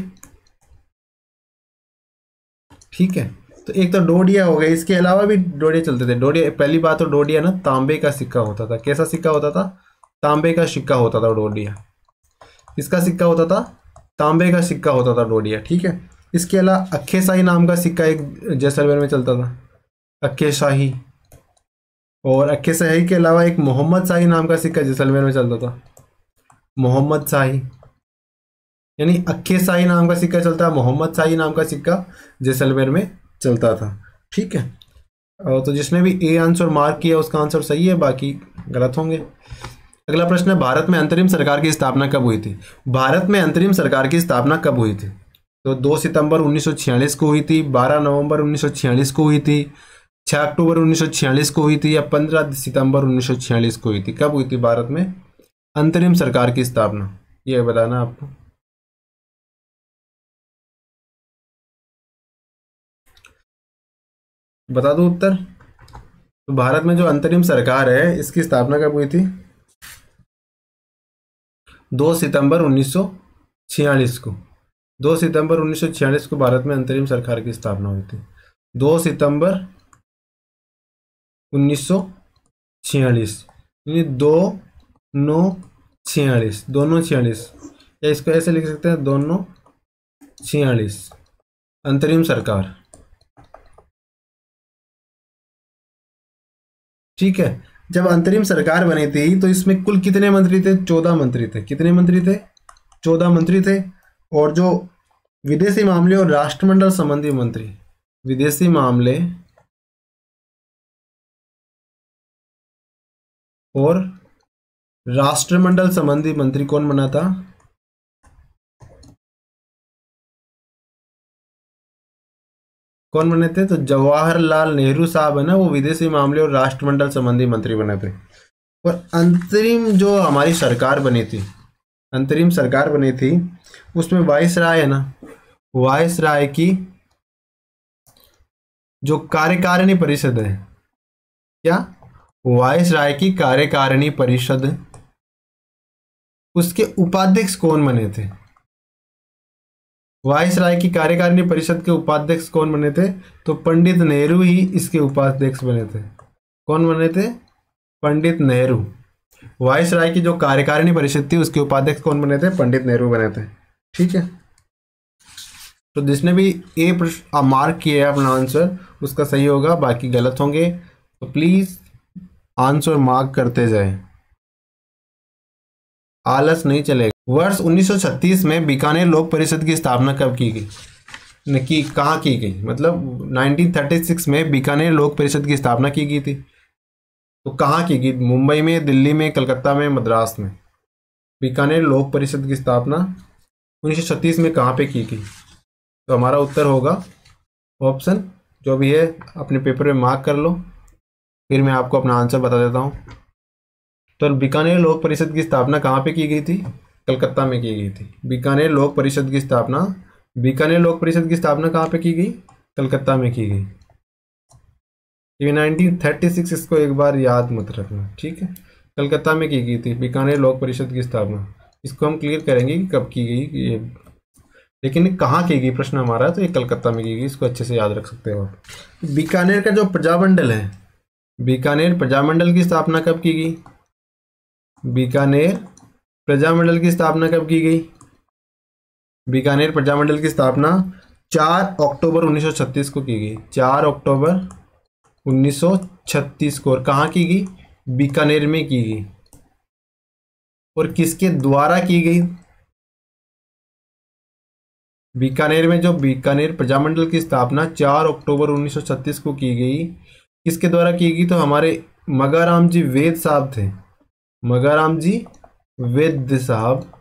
ठीक है, तो एक तो डोडिया हो गया, इसके अलावा भी डोडिया चलते थे। डोडिया, पहली बात तो डोडिया ना तांबे का सिक्का होता था। कैसा सिक्का होता था? तांबे का सिक्का होता था डोडिया। इसका सिक्का होता था, तांबे का सिक्का होता था डोडिया। ठीक है, इसके अलावा अक्खे शाही नाम का सिक्का एक जैसलमेर में चलता था, अक्खे शाही। और अक्खे शाही के अलावा एक मोहम्मद शाही नाम का सिक्का जैसलमेर में चलता था, मोहम्मद शाही। यानी अक्खे शाही नाम का सिक्का चलता है, मोहम्मद शाही नाम का सिक्का जैसलमेर में चलता था। ठीक है, और तो जिसने भी ए आंसर मार्क किया उसका आंसर सही है, बाकी गलत होंगे। अगला प्रश्न है, भारत में अंतरिम सरकार की स्थापना कब हुई थी? भारत में अंतरिम सरकार की स्थापना कब हुई थी? तो 2 सितंबर 1946 को हुई थी, 12 नवंबर 1946 को हुई थी, 6 अक्टूबर 1946 को हुई थी, या 15 सितंबर 1946 को हुई थी? कब हुई थी भारत में अंतरिम सरकार की स्थापना? ये बताना आपको। बता दो उत्तर। तो भारत में जो अंतरिम सरकार है इसकी स्थापना कब हुई थी? 2 सितंबर 1946 को। 2 सितंबर 1946 को भारत में अंतरिम सरकार की स्थापना हुई थी। 2 सितंबर 1946, यानी 2-9-46, दोनों 46, या इसको ऐसे लिख सकते हैं, दोनों 46 अंतरिम सरकार। ठीक है, जब अंतरिम सरकार बनी थी तो इसमें कुल कितने मंत्री थे? 14 मंत्री थे। कितने मंत्री थे? 14 मंत्री थे। और जो विदेशी मामले और राष्ट्रमंडल संबंधी मंत्री, विदेशी मामले और राष्ट्रमंडल संबंधी मंत्री कौन बना था? कौन बने थे? तो जवाहरलाल नेहरू साहब है ना, वो विदेशी मामले और राष्ट्रमंडल संबंधी मंत्री बने थे। और अंतरिम जो हमारी सरकार बनी थी, अंतरिम सरकार बनी थी, उसमें वाइसराय है ना, वाइसराय की जो कार्यकारिणी परिषद है, क्या? वाइसराय की कार्यकारिणी परिषद, उसके उपाध्यक्ष कौन बने थे? वाइसराय की कार्यकारिणी परिषद के उपाध्यक्ष कौन बने थे? तो पंडित नेहरू ही इसके उपाध्यक्ष बने थे। कौन बने थे? पंडित नेहरू। वाइसराय की जो कार्यकारिणी परिषद थी उसके उपाध्यक्ष कौन बने थे? पंडित नेहरू बने थे। ठीक है, तो जिसने भी ए मार्क किया है अपना आंसर उसका सही होगा, बाकी गलत होंगे। तो प्लीज आंसर मार्क करते जाए, आलस नहीं चलेगा। वर्ष 1936 में बीकानेर लोक परिषद की स्थापना कब की गई? कहाँ की गई? मतलब 1936 में बीकानेर लोक परिषद की स्थापना की गई थी। तो कहाँ की गई? मुंबई में, दिल्ली में, कलकत्ता में, मद्रास में? बीकानेर लोक परिषद की स्थापना 1936 में कहाँ पे की गई? तो हमारा उत्तर होगा ऑप्शन जो भी है, अपने पेपर में मार्क कर लो, फिर मैं आपको अपना आंसर बता देता हूँ। तो बीकानेर लोक परिषद की स्थापना कहाँ पे की गई थी? कलकत्ता में की गई थी। बीकानेर लोक परिषद की स्थापना, बीकानेर लोक परिषद की स्थापना कहाँ पे की गई? कलकत्ता में की गई। ये 1936, इसको एक बार याद मत रखना। ठीक है, कलकत्ता में की गई थी बीकानेर लोक परिषद की स्थापना। इसको हम क्लियर करेंगे कि कब की गई ये, लेकिन कहाँ की गई प्रश्न हमारा, तो ये कलकत्ता में की गई, इसको अच्छे से याद रख सकते हो आप। बीकानेर का जो प्रजामंडल है, बीकानेर प्रजामंडल की स्थापना कब की गई? बीकानेर प्रजामंडल की स्थापना कब की गई? बीकानेर प्रजामंडल की स्थापना 4 अक्टूबर 1936 को की गई। 4 अक्टूबर 1936 को। और कहाँ की गई? बीकानेर में की गई। और किसके द्वारा की गई? बीकानेर में जो बीकानेर प्रजामंडल की स्थापना 4 अक्टूबर 1936 को की गई, किसके द्वारा की गई? तो हमारे मगाराम जी वैद्य साहब थे, मगाराम जी वैद्य साहब,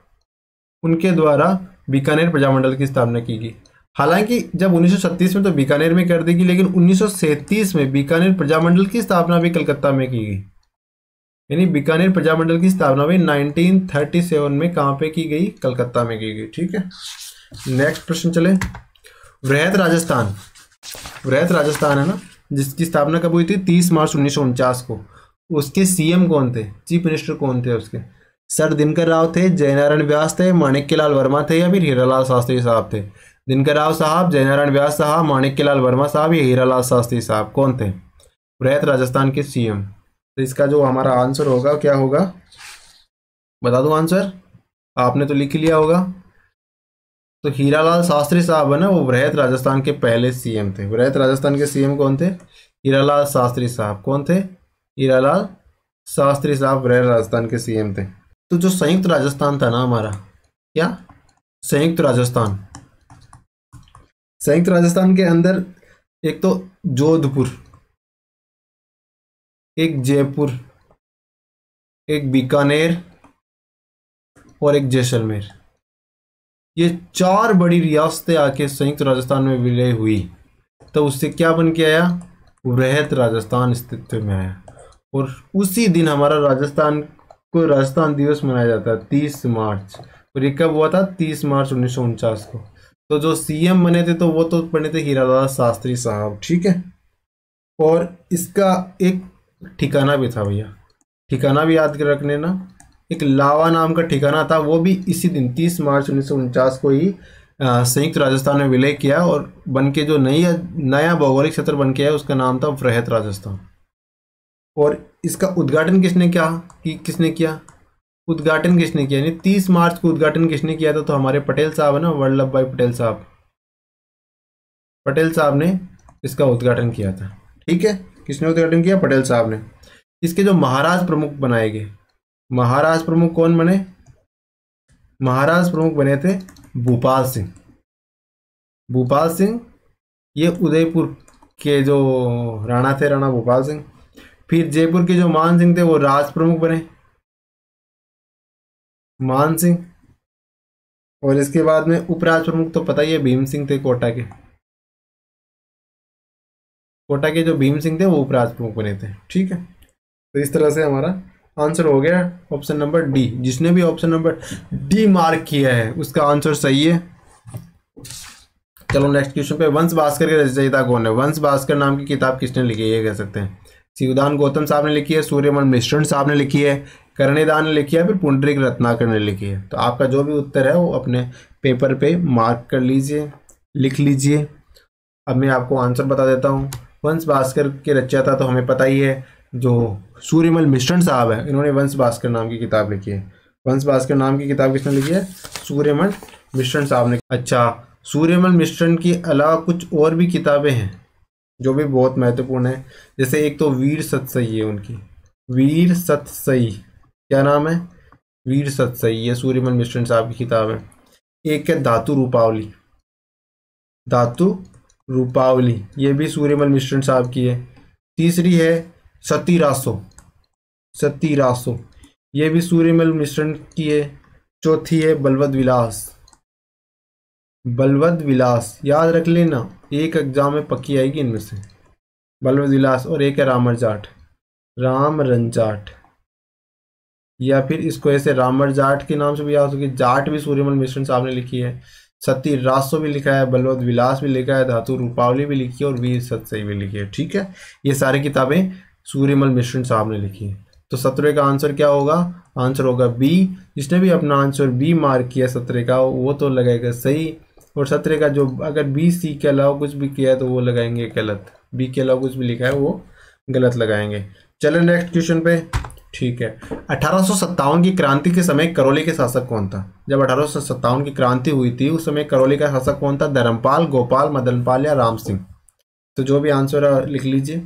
उनके द्वारा बीकानेर प्रजामंडल की स्थापना की गई। हालांकि जब 1936 में तो बीकानेर में कर दी गई, लेकिन 1937 में बीकानेर प्रजामंडल की स्थापना भी कलकत्ता में की गई। यानी बीकानेर प्रजामंडल की स्थापना भी 1937 में कहाँ पे की गई? कलकत्ता में की गई। ठीक है, नेक्स्ट प्रश्न चले। वृहत राजस्थान, वृहत राजस्थान है ना, जिसकी स्थापना कब हुई थी? 30 मार्च 1949 को। उसके सीएम कौन थे? चीफ मिनिस्टर कौन थे उसके? सर दिनकर राव थे, जयनारायण व्यास थे, माणिक्यलाल वर्मा थे, या फिर हीरालाल शास्त्री साहब थे? दिनकर राव साहब, जयनारायण व्यास साहब, माणिक्यलाल वर्मा साहब, या हीरालाल शास्त्री साहब, कौन थे वृहत राजस्थान के सीएम? तो इसका जो हमारा आंसर होगा क्या होगा, बता दो आंसर, आपने तो लिख लिया होगा। तो हीरालाल शास्त्री साहब है ना, वो वृहत राजस्थान के पहले सीएम थे। वृहत राजस्थान के सीएम कौन थे? हीरालाल शास्त्री साहब। कौन थे? हीरालाल शास्त्री साहब वृहत राजस्थान के सीएम थे। तो जो संयुक्त राजस्थान था ना हमारा, क्या संयुक्त राजस्थान, संयुक्त राजस्थान के अंदर एक तो जोधपुर, एक जयपुर, एक बीकानेर और एक जैसलमेर, ये 4 बड़ी रियासतें आके संयुक्त राजस्थान में विलय हुई। तो उससे क्या बन के आया? वृहत राजस्थान अस्तित्व में आया। और उसी दिन हमारा राजस्थान को राजस्थान दिवस मनाया जाता है 30 मार्च। और ये कब हुआ था? 30 मार्च 1949 को। तो जो सीएम बने थे तो वो तो बने थे हीरालाल शास्त्री साहब। ठीक है, और इसका एक ठिकाना भी था भैया, ठिकाना भी याद कर रखने ना, एक लावा नाम का ठिकाना था, वो भी इसी दिन 30 मार्च 1949 को ही संयुक्त राजस्थान में विलय किया, और बन के जो नया भौगोलिक क्षेत्र बन के आया उसका नाम था वृहत राजस्थान। और इसका उद्घाटन किसने किया? उद्घाटन किसने किया? यानी 30 मार्च को उद्घाटन किसने किया था? तो हमारे पटेल साहब है ना, वल्लभ भाई पटेल साहब, पटेल साहब ने इसका उद्घाटन किया था। ठीक है, किसने उद्घाटन किया? पटेल साहब ने। इसके जो महाराज प्रमुख बनाए गए, महाराज प्रमुख कौन बने? महाराज प्रमुख बने थे भूपाल सिंह। भूपाल सिंह ये उदयपुर के जो राणा थे, राणा भूपाल सिंह। फिर जयपुर के जो मान सिंह थे वो राज प्रमुख बने, मान सिंह। और इसके बाद में उपराज प्रमुख तो पता ही है, भीम सिंह थे कोटा के। कोटा के जो भीम सिंह थे वो उपराज प्रमुख बने थे। ठीक है, तो इस तरह से हमारा आंसर हो गया ऑप्शन नंबर डी। जिसने भी ऑप्शन नंबर डी मार्क किया है उसका आंसर सही है। चलो नेक्स्ट क्वेश्चन पे। वंश भास्कर के रचयिता कौन है? वंश भास्कर नाम की किताब किसने लिखी है? ये कह सकते हैं शिवदान गौतम साहब ने लिखी है, सूर्यमल मिश्रण साहब ने लिखी है, कर्णिदान ने लिखी है, फिर पुंडरीक रत्नाकर ने लिखी है। तो आपका जो भी उत्तर है वो अपने पेपर पे मार्क कर लीजिए, लिख लीजिए। अब मैं आपको आंसर बता देता हूँ। वंश भास्कर के रचयिता तो हमें पता ही है, जो सूर्यमल मिश्रण साहब है, इन्होंने वंश भास्कर नाम की किताब लिखी है। वंश भास्कर नाम की किताब किसने लिखी है? सूर्यमल मिश्रण साहब ने। अच्छा, सूर्यमल मिश्रण के अलावा कुछ और भी किताबें हैं जो भी बहुत महत्वपूर्ण है। जैसे एक तो वीर सतसई है उनकी, वीर सतसई, क्या नाम है? वीर सतसई, ये सूर्यमल मिश्रण साहब की किताब है। एक है धातु रूपावली, धातु रूपावली, ये भी सूर्यमल मिश्रण साहब की है। तीसरी है सती रासो, सती रासो, ये भी सूर्यमल मिश्रण की है। चौथी है बलवद विलास, बलवद विलास, याद रख लेना, एक एग्जाम में पक्की आएगी इनमें से, बलवद विलास। और एक है रामर जाट, रामरन जाट, या फिर इसको ऐसे रामर जाट के नाम से भी याद होगी। जाट भी सूर्यमल मिश्रण साहब ने लिखी है, सती रासो भी लिखा है, बलवद विलास भी लिखा है, धातु रूपावली भी लिखी है, और वीर सतसई भी लिखी है। ठीक है, ये सारी किताबें सूर्यमल मिश्रण साहब ने लिखी है। तो 17 का आंसर क्या होगा? आंसर होगा बी। जिसने भी अपना आंसर बी मार्क किया 17 का वो तो लगाएगा सही, और 17 का जो अगर बी सी के अलावा कुछ भी किया है तो वो लगाएंगे गलत। बी के अलावा कुछ भी लिखा है वो गलत लगाएंगे। चलो नेक्स्ट क्वेश्चन पे। ठीक है, 1857 की क्रांति के समय करौली के शासक कौन था? जब 1857 की क्रांति हुई थी उस समय करौली का शासक कौन था? धर्मपाल, गोपाल, मदनपाल या राम सिंह? तो जो भी आंसर है लिख लीजिए।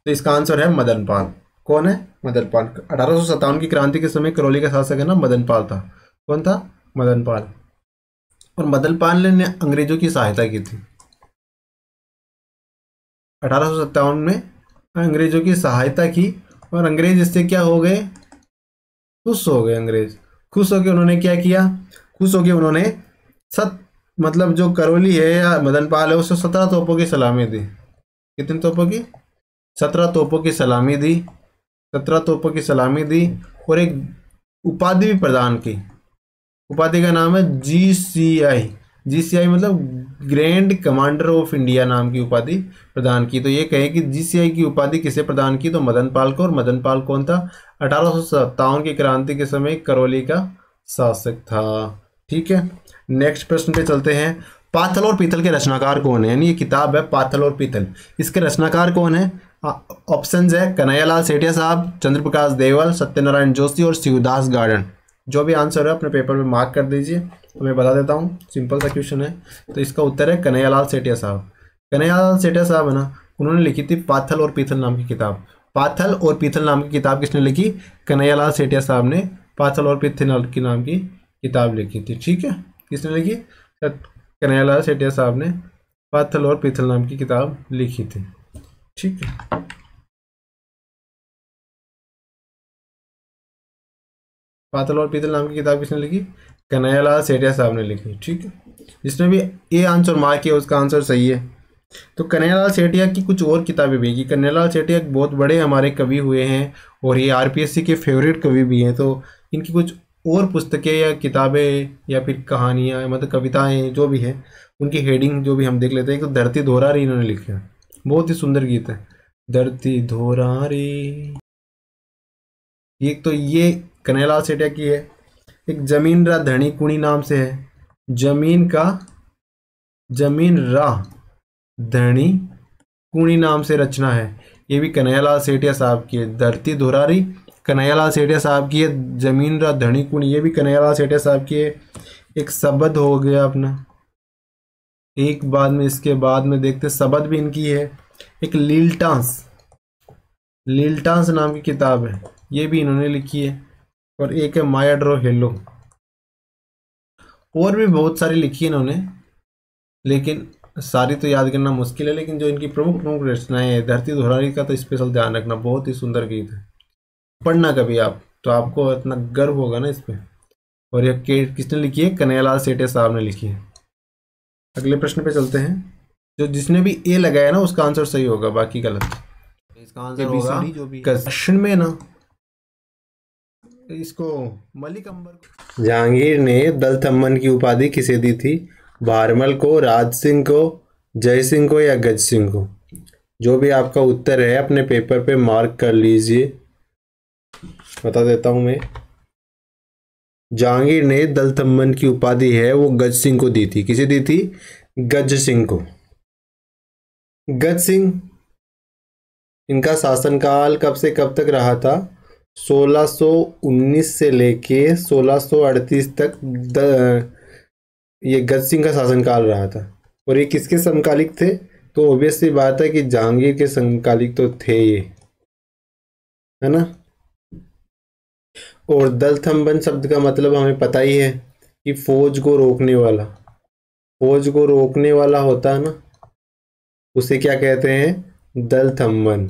तो इसका आंसर है मदनपाल। कौन है? मदनपाल। 1857 की क्रांति के समय करौली का शासक है ना मदनपाल था। कौन था? मदनपाल। और मदनपाल ने अंग्रेजों की सहायता की थी 1857 में, अंग्रेजों की सहायता की, और अंग्रेज इससे क्या हो गए? खुश हो गए। अंग्रेज खुश होकर उन्होंने क्या किया? खुश होकर उन्होंने मतलब जो करौली है या मदनपाल है उसको 17 तोपों की सलामी दी। कितनी तोपों की? 17 तोपों की सलामी दी। 17 तोपों की सलामी दी और एक उपाधि भी प्रदान की। उपाधि का नाम है GCI। GCI मतलब ग्रैंड कमांडर ऑफ इंडिया नाम की उपाधि प्रदान की। तो ये कहे कि GCI की उपाधि किसे प्रदान की? तो मदनपाल को। और मदनपाल कौन था? 1857 की क्रांति के समय करौली का शासक था। ठीक है, नेक्स्ट प्रश्न पे चलते हैं। पाथल और पीतल के रचनाकार कौन है? यानी ये किताब है पाथल और पीतल, इसके रचनाकार कौन है? ऑप्शंस है कन्हैयालाल सेठिया साहब, चंद्रप्रकाश देवल, सत्यनारायण जोशी और शिवदास गार्डन। जो भी आंसर है अपने पेपर में मार्क कर दीजिए। तो मैं बता देता हूँ, सिंपल सा क्वेश्चन है। तो इसका उत्तर है कन्हैयालाल सेठिया साहब। कन्हैयालाल सेठिया साहब है ना, उन्होंने लिखी थी पाथल और पीतल नाम की किताब। पाथल और पीतल नाम की किताब किसने लिखी? कन्हैयालाल सेठिया साहब ने पाथल और पीतल की नाम की किताब लिखी थी। ठीक है, किसने लिखी? कन्हैयालाल सेठिया साहब ने पाथल और पीतल नाम की किताब लिखी थी। ठीक है, पाथल और पीतल नाम की किताब किसने लिखी? कन्हैयालाल सेठिया साहब ने लिखी। ठीक है, जिसने भी ये आंसर मार्क किया उसका आंसर सही है। तो कन्हैयालाल सेठिया की कुछ और किताबें भी, कन्हैयालाल सेठिया बहुत बड़े हमारे कवि हुए हैं और ये RPSC के फेवरेट कवि भी हैं। तो इनकी कुछ और पुस्तकें या किताबें या फिर कहानियाँ मतलब कविताएं जो भी है उनकी हेडिंग जो भी हम देख लेते हैं। तो धरती धोरा रे इन्होंने लिखा है, बहुत ही सुंदर गीत है धरती धोरा रे। ये कन्हैयालाल सेठिया की है। एक जमीन रा धनी कुणी नाम से है, जमीन रा धनी कुणी नाम से रचना है। ये भी कन्हैयालाल सेठिया साहब की है। धरती धोरारी कन्हैयालाल सेठिया साहब की है। जमीन रा धनी कुणी ये भी कन्हैयालाल सेठिया साहब की है। एक शब्द हो गया अपना, एक बाद में इसके बाद में देखते शब्द भी इनकी है। एक लीलटांस नाम की किताब है, ये भी इन्होंने लिखी है। और एक है माया ड्रो हेलो। और भी बहुत सारी लिखी है इन्होंने, लेकिन सारी तो याद करना मुश्किल है। लेकिन जो इनकी प्रमुख रचनाएं हैं, धरती धोरारी का तो स्पेशल ध्यान रखना, बहुत ही सुंदर गीत है। पढ़ना कभी आप, तो आपको इतना गर्व होगा ना इस पे। और ये किसने लिखी है? कन्हैयालाल सेठिया साहब ने लिखी है। अगले प्रश्न पे चलते हैं। जो जिसने भी ए लगाया ना उसका आंसर सही होगा, बाकी गलत। इसका आंसर होगा क्वेश्चन में ना इसको मलिक अंबर। जहांगीर ने दलथम्मन की उपाधि किसे दी थी? भारमल को, राज सिंह को, जय सिंह को या गज सिंह को? जो भी आपका उत्तर है अपने पेपर पे मार्क कर लीजिए। बता देता हूं मैं, जहांगीर ने दलथम्मन की उपाधि है वो गज सिंह को दी थी। किसे दी थी? गज सिंह को। गज सिंह, इनका शासनकाल कब से कब तक रहा था? 1619 से लेके 1638 तक ये गज सिंह का शासनकाल रहा था। और ये किसके समकालिक थे? तो ऑब्वियस सी बात है कि जहांगीर के समकालिक तो थे ये, है ना। और दलथम्बन शब्द का मतलब हमें पता ही है कि फौज को रोकने वाला, फौज को रोकने वाला होता है ना, उसे क्या कहते हैं? दलथम्बन।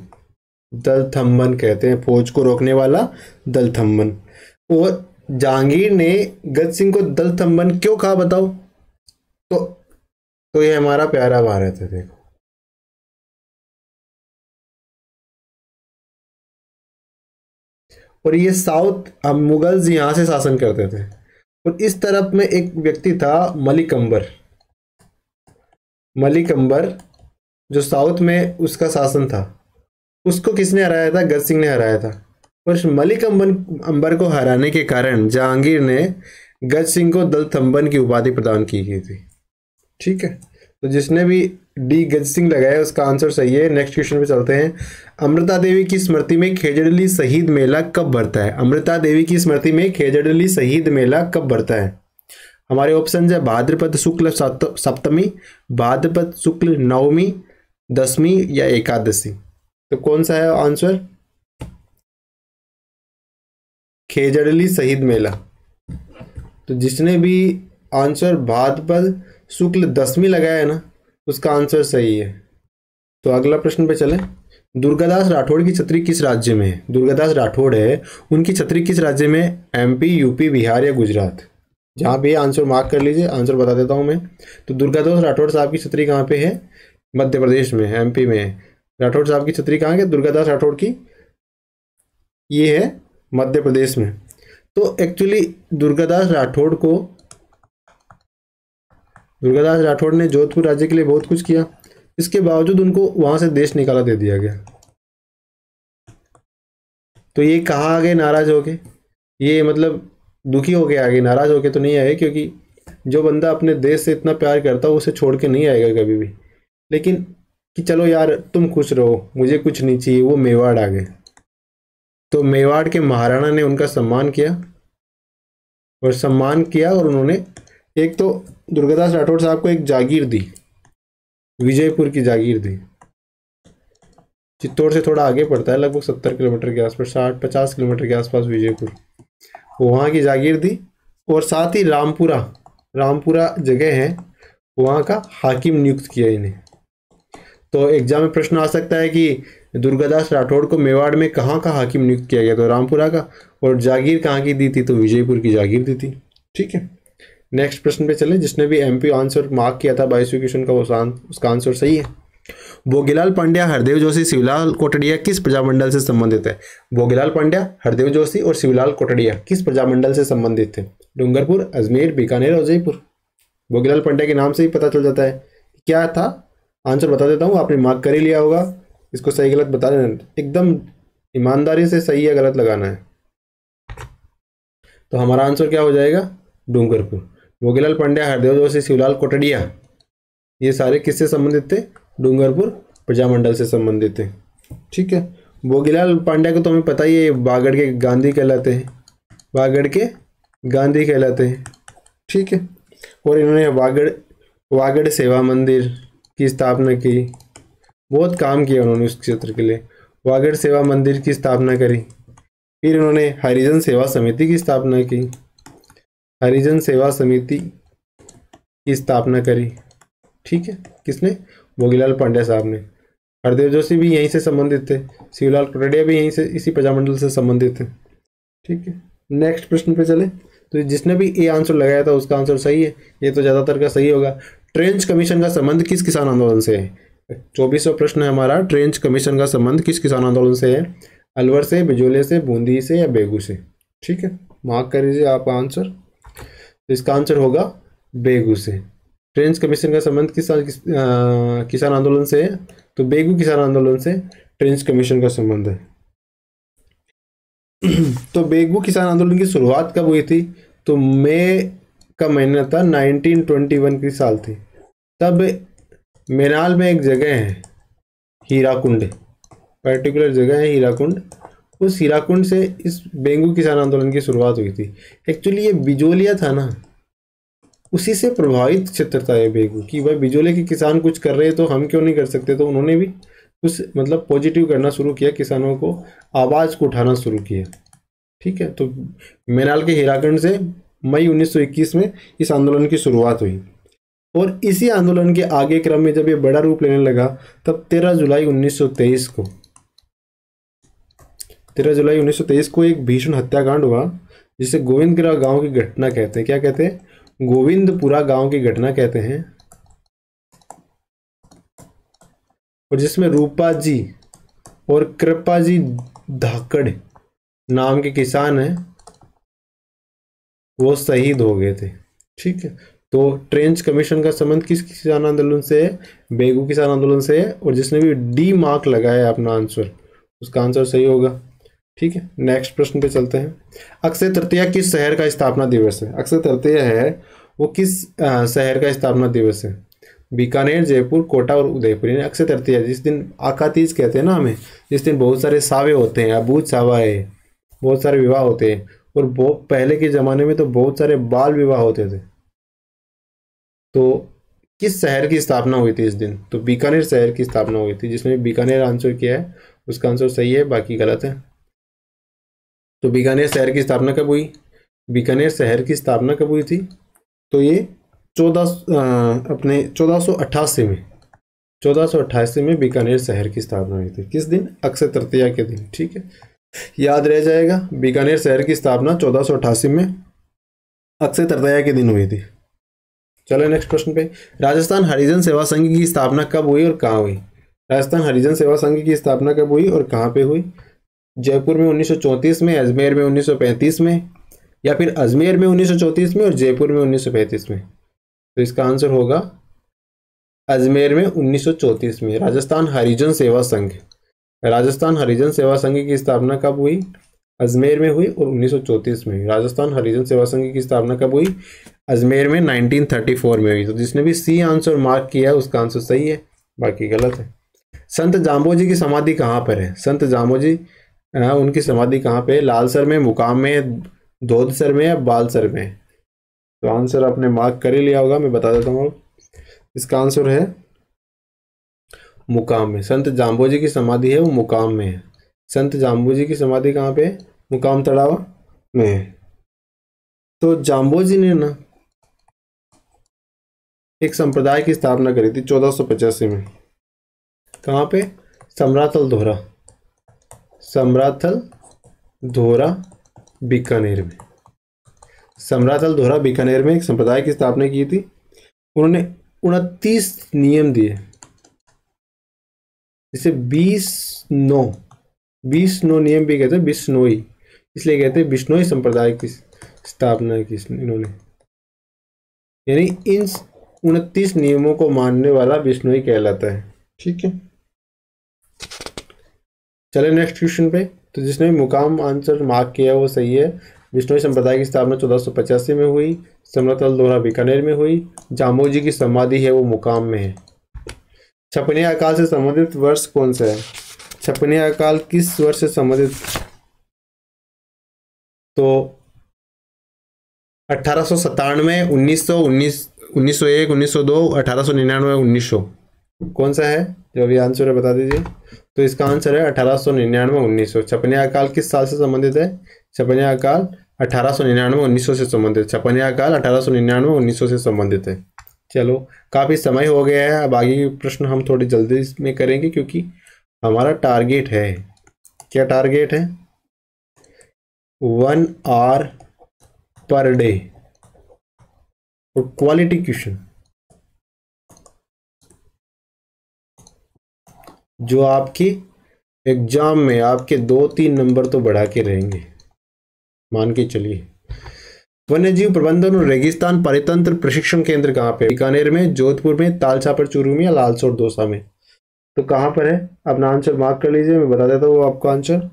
दलथम्बन कहते हैं, फौज को रोकने वाला दलथम्बन। और जहांगीर ने गज सिंह को दलथम्बन क्यों कहा बताओ? तो ये हमारा प्यारा भारत है। देखो, और ये साउथ, अब मुगल्स यहां से शासन करते थे। और इस तरफ में एक व्यक्ति था मलिक अंबर। मलिक अंबर जो साउथ में उसका शासन था, उसको किसने हराया था? गज सिंह ने हराया था। और मलिक अंबर को हराने के कारण जहांगीर ने गज सिंह को दलथंबन की उपाधि प्रदान की गई थी। ठीक है, तो जिसने भी डी गज सिंह लगाया उसका आंसर सही है। नेक्स्ट क्वेश्चन पे चलते हैं। अमृता देवी की स्मृति में खेजड़ली शहीद मेला कब भरता है? अमृता देवी की स्मृति में खेजड़ली शहीद मेला कब भरता है? हमारे ऑप्शन है भाद्रपद शुक्ल सप्तमी, भाद्रपद शुक्ल नवमी, दसवीं या एकादशी। तो कौन सा है आंसर? खेजड़ली शहीद मेला। तो जिसने भी आंसर भाद्रपद शुक्ल दसवीं लगाया है ना उसका आंसर सही है। तो अगला प्रश्न पे चले। दुर्गादास राठौड़ की छतरी किस राज्य में है? दुर्गादास राठौड़ है, उनकी छतरी किस राज्य में? एमपी, यूपी, बिहार या गुजरात? जहाँ पे आंसर मार्क कर लीजिए, आंसर बता देता हूँ मैं। तो दुर्गादास राठौड़ साहब की छतरी कहाँ पे है? मध्य प्रदेश में, एमपी में है। राठौड़ साहब की छतरी कहाँ है? दुर्गादास राठौड़ की ये है मध्य प्रदेश में। तो एक्चुअली दुर्गादास राठौड़ ने जोधपुर राज्य के लिए बहुत कुछ किया, इसके बावजूद उनको वहां से देश निकाला दे दिया गया। तो ये कहाँ आ गए? नाराज हो गए, ये मतलब दुखी हो गए, आगे नाराज हो के तो नहीं आए, क्योंकि जो बंदा अपने देश से इतना प्यार करता है उसे छोड़ के नहीं आएगा कभी भी। लेकिन कि चलो यार तुम खुश रहो, मुझे कुछ नहीं चाहिए, वो मेवाड़ आ गए। तो मेवाड़ के महाराणा ने उनका सम्मान किया और उन्होंने एक तो दुर्गादास राठौड़ साहब को एक जागीर दी, विजयपुर की जागीर दी। चित्तौड़ से थोड़ा आगे पड़ता है, लगभग 70 किलोमीटर के आसपास, 50 किलोमीटर के आसपास विजयपुर, वहाँ की जागीर दी। और साथ ही रामपुरा जगह है, वहाँ का हाकिम नियुक्त किया इन्हें। तो एग्जाम में प्रश्न आ सकता है कि दुर्गादास राठौड़ को मेवाड़ में कहाँ का हाकिम नियुक्त किया गया? तो रामपुरा का। और जागीर कहाँ की दी थी? तो विजयपुर की जागीर दी थी। ठीक है, नेक्स्ट प्रश्न पे चले। जिसने भी एमपी आंसर मार्क किया था 22वें क्वेश्चन का, उसका आंसर सही है। भोगीलाल पांड्या, हरदेव जोशी, शिवलाल कोटड़िया किस प्रजामंडल से संबंधित है? भोगीलाल पांड्या, हरदेव जोशी और शिवलाल कोटड़िया किस प्रजामंडल से संबंधित थे? डूंगरपुर, अजमेर, बीकानेर और जयपुर। भोगीलाल पांड्या के नाम से ही पता चल जाता है क्या था। आंसर बता देता हूँ, आपने मार्क कर ही लिया होगा। इसको सही गलत बता देना, एकदम ईमानदारी से सही या गलत लगाना है। तो हमारा आंसर क्या हो जाएगा? डूंगरपुर। भोगीलाल पांड्या, हरदेव जोशी, शिवलाल कोटड़िया ये सारे किससे संबंधित थे? डूंगरपुर प्रजामंडल से संबंधित थे। ठीक है, भोगीलाल पांड्या को तो हमें पता ही है, वागड़ के गांधी कहलाते हैं। ठीक है, और इन्होंने वागड़ सेवा मंदिर की स्थापना की, बहुत काम किया उन्होंने उस क्षेत्र के लिए। वागड़ सेवा मंदिर की स्थापना करी। फिर इन्होंने हरिजन सेवा समिति की स्थापना करी। ठीक है, किसने? भोगीलाल पांड्या साहब ने। हरदेव जोशी भी यहीं से संबंधित थे, शिवलाल कोटड़िया भी यहीं से, इसी प्रजामंडल से संबंधित थे। ठीक है, नेक्स्ट प्रश्न पे चले। तो जिसने भी ए आंसर लगाया था उसका आंसर सही है, ये तो ज़्यादातर का सही होगा। ट्रेंच कमीशन का संबंध किस किसान आंदोलन से है? 24वां प्रश्न है हमारा। ट्रेंच कमीशन का संबंध किस किसान आंदोलन से है? अलवर से, बिजोले से, बूंदी से या बेगू से? ठीक है, मार्क कर लीजिए आपका आंसर। तो इसका आंसर होगा बेगू से। ट्रेंच कमीशन का संबंध किसान आंदोलन से है, तो बेगू किसान आंदोलन से ट्रेंच कमीशन का संबंध है। तो बेगू किसान आंदोलन की शुरुआत कब हुई थी? तो मई का महीना था, 1921 की साल थी। तब मेनाल में एक जगह है हीराकुंड, पर्टिकुलर जगह है हीराकुंड, उस हीराकुंड से इस बेगू किसान आंदोलन की शुरुआत हुई थी। एक्चुअली ये बिजोलिया था ना, उसी से प्रभावित क्षेत्र था ये बेगू, कि भाई बिजोले के किसान कुछ कर रहे हैं तो हम क्यों नहीं कर सकते। तो उन्होंने भी कुछ मतलब पॉजिटिव करना शुरू किया, किसानों को आवाज़ को उठाना शुरू किया। ठीक है, तो मेनाल के हीराकुंड से मई 1921 में इस आंदोलन की शुरुआत हुई। और इसी आंदोलन के आगे क्रम में जब ये बड़ा रूप लेने लगा, तब 13 जुलाई 1923 को एक भीषण हत्याकांड हुआ, जिसे गोविंदपुरा गांव की घटना कहते हैं। क्या कहते हैं? गोविंदपुरा गांव की घटना कहते हैं। और जिसमें रूपा जी और कृपा जी धाकड़ नाम के किसान हैं, वो शहीद हो गए थे। ठीक है, तो ट्रेंच कमीशन का संबंध किस किसान आंदोलन से है? बेगू किसान आंदोलन से है। और जिसने भी डी मार्क लगाया है अपना आंसर, उसका आंसर सही होगा। ठीक है, नेक्स्ट प्रश्न पे चलते हैं। अक्षय तृतीया किस शहर का स्थापना दिवस है? अक्षय तृतीया है वो किस शहर का स्थापना दिवस है? बीकानेर, जयपुर, कोटा और उदयपुर। यानी अक्षय तृतीया जिस दिन आकातीज कहते हैं ना हमें, जिस दिन बहुत सारे सावे होते हैं, अबूझ सावाए, बहुत सारे विवाह होते हैं। और बहुत पहले के ज़माने में तो बहुत सारे बाल विवाह होते थे। तो किस शहर की स्थापना हुई थी इस दिन? तो बीकानेर शहर की स्थापना हुई थी। जिसने बीकानेर आंसर किया है उसका आंसर सही है, बाकी गलत है। तो बीकानेर शहर की स्थापना कब हुई? बीकानेर शहर की स्थापना कब हुई थी? तो ये 1488 में बीकानेर शहर की स्थापना हुई थी। किस दिन? अक्षय तृतीया के दिन। ठीक है, याद रह जाएगा। बीकानेर शहर की स्थापना 1488 में अक्षय तृतीया के दिन हुई थी। चलो नेक्स्ट प्रश्न पे। राजस्थान हरिजन सेवा संघ की स्थापना कब हुई और कहाँ हुई? राजस्थान हरिजन सेवा संघ की स्थापना कब हुई और कहाँ पे हुई? जयपुर में 1934 में, अजमेर में 1935 में, या फिर अजमेर में 1934 में और जयपुर में 1935 में? तो इसका आंसर होगा अजमेर में 1934 में। राजस्थान हरिजन सेवा संघ, राजस्थान हरिजन सेवा संघ की स्थापना कब हुई? अजमेर में हुई और 1934 में। राजस्थान हरिजन सेवा संघ की स्थापना कब हुई? अजमेर में 1934 में हुई। तो जिसने भी सी आंसर मार्क किया है उसका आंसर सही है, बाकी गलत है। संत जाम्बोजी की समाधि कहाँ पर है? संत जाम्बोजी उनकी समाधि कहाँ पे? लालसर में, मुकाम में, धोधसर में या बालसर में? तो आंसर आपने मार्क कर ही लिया होगा, मैं बता देता हूँ। इसका आंसर है मुकाम में। संत जाम्बोजी की समाधि है वो मुकाम में है। संत जाम्बोजी की समाधि कहाँ पे? मुकाम तड़ावा में है। तो जाम्बोजी ने ना एक संप्रदाय की स्थापना करी थी 1485 में। कहाँ पे? समराथल धोरा, समराथल धोरा बीकानेर में। समराथल धोरा बीकानेर में एक संप्रदाय की स्थापना की थी। उन्होंने 29 नियम दिए, जिसे 20 नो नियम भी कहते हैं, बिश्नोई, इसलिए कहते हैं बिश्नोई संप्रदाय की स्थापना की इन्होंने। यानी इन 29 नियमों को मानने वाला बिश्नोई कहलाता है। ठीक है, चले नेक्स्ट क्वेश्चन पे। तो जिसने मुकाम आंसर मार्क किया वो सही है। बिश्नोई संप्रदाय की स्थापना 1485 में हुई। समराथल धोरा बीकानेर में हुई। जाम्बोजी की समाधि है वो मुकाम में है। छपनिया अकाल से संबंधित वर्ष कौन सा है? छपनिया अकाल किस वर्ष से संबंधित? तो 1897, 1919, 1901, 1902, 1899, 1900 कौन सा है? जो अभी आंसर है बता दीजिए। तो इसका आंसर है 1899, 1900। छपनिया अकाल किस साल से संबंधित है? छपनिया अकाल 1899, 1900 से संबंधित। छपनिया अकाल 1899, 1900 से संबंधित है। चलो काफ़ी समय हो गया है, अब आगे के प्रश्न हम थोड़ी जल्दी में करेंगे क्योंकि हमारा टारगेट है। क्या टारगेट है? 1 आवर पर डे और क्वालिटी क्वेश्चन जो आपकी एग्जाम में आपके 2-3 नंबर तो बढ़ा के रहेंगे, मान के चलिए। वन्य जीव प्रबंधन और रेगिस्तान परितंत्र प्रशिक्षण केंद्र कहाँ पे? बीकानेर में, जोधपुर में, तालछापर चूरू में या लालसोट दौसा में? तो कहाँ पर है? अपना आंसर मार्क कर लीजिए, मैं बता देता हूँ आपका आंसर।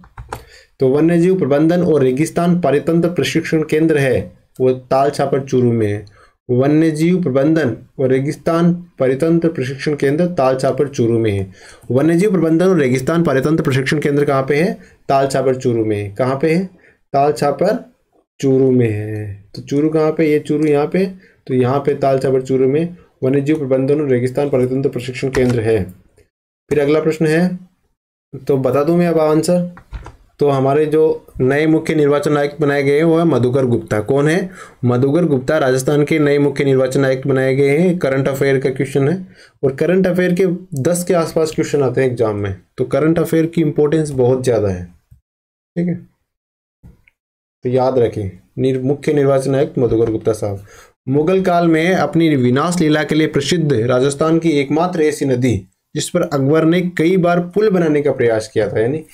तो वन्य जीव प्रबंधन और रेगिस्तान परितंत्र प्रशिक्षण केंद्र है वो तालछापर चूरू में है। वन्य जीव प्रबंधन और रेगिस्तान परितंत्र प्रशिक्षण केंद्र तालछापर चूरू में है। वन्य जीव प्रबंधन और रेगिस्तान परितंत्र प्रशिक्षण केंद्र कहाँ पे है? तालछापर चूरू में है। कहाँ पे है? तालछापर चूरू में है। तो चूरू कहाँ पे? ये चूरू यहाँ पे, तो यहाँ पे तालछापर चूरू में वन्य जीव प्रबंधन और रेगिस्तान परितंत्र प्रशिक्षण केंद्र है। फिर अगला प्रश्न है, तो बता दूं मैं अब आंसर। तो हमारे जो नए मुख्य निर्वाचन आयुक्त बनाए गए हैं वो है मधुकर गुप्ता। कौन है? मधुकर गुप्ता राजस्थान के नए मुख्य निर्वाचन आयुक्त बनाए गए हैं। करंट अफेयर का क्वेश्चन है और करंट अफेयर के 10 के आसपास क्वेश्चन आते हैं एग्जाम में, तो करंट अफेयर की इंपॉर्टेंस बहुत ज़्यादा है। ठीक है, तो याद रखें मुख्य निर्वाचन आयुक्त मधुकर गुप्ता साहब। मुगल काल में अपनी विनाश लीला के लिए प्रसिद्ध राजस्थान की एकमात्र ऐसी नदी जिस पर अकबर ने कई बार पुल बनाने का प्रयास किया था, यानी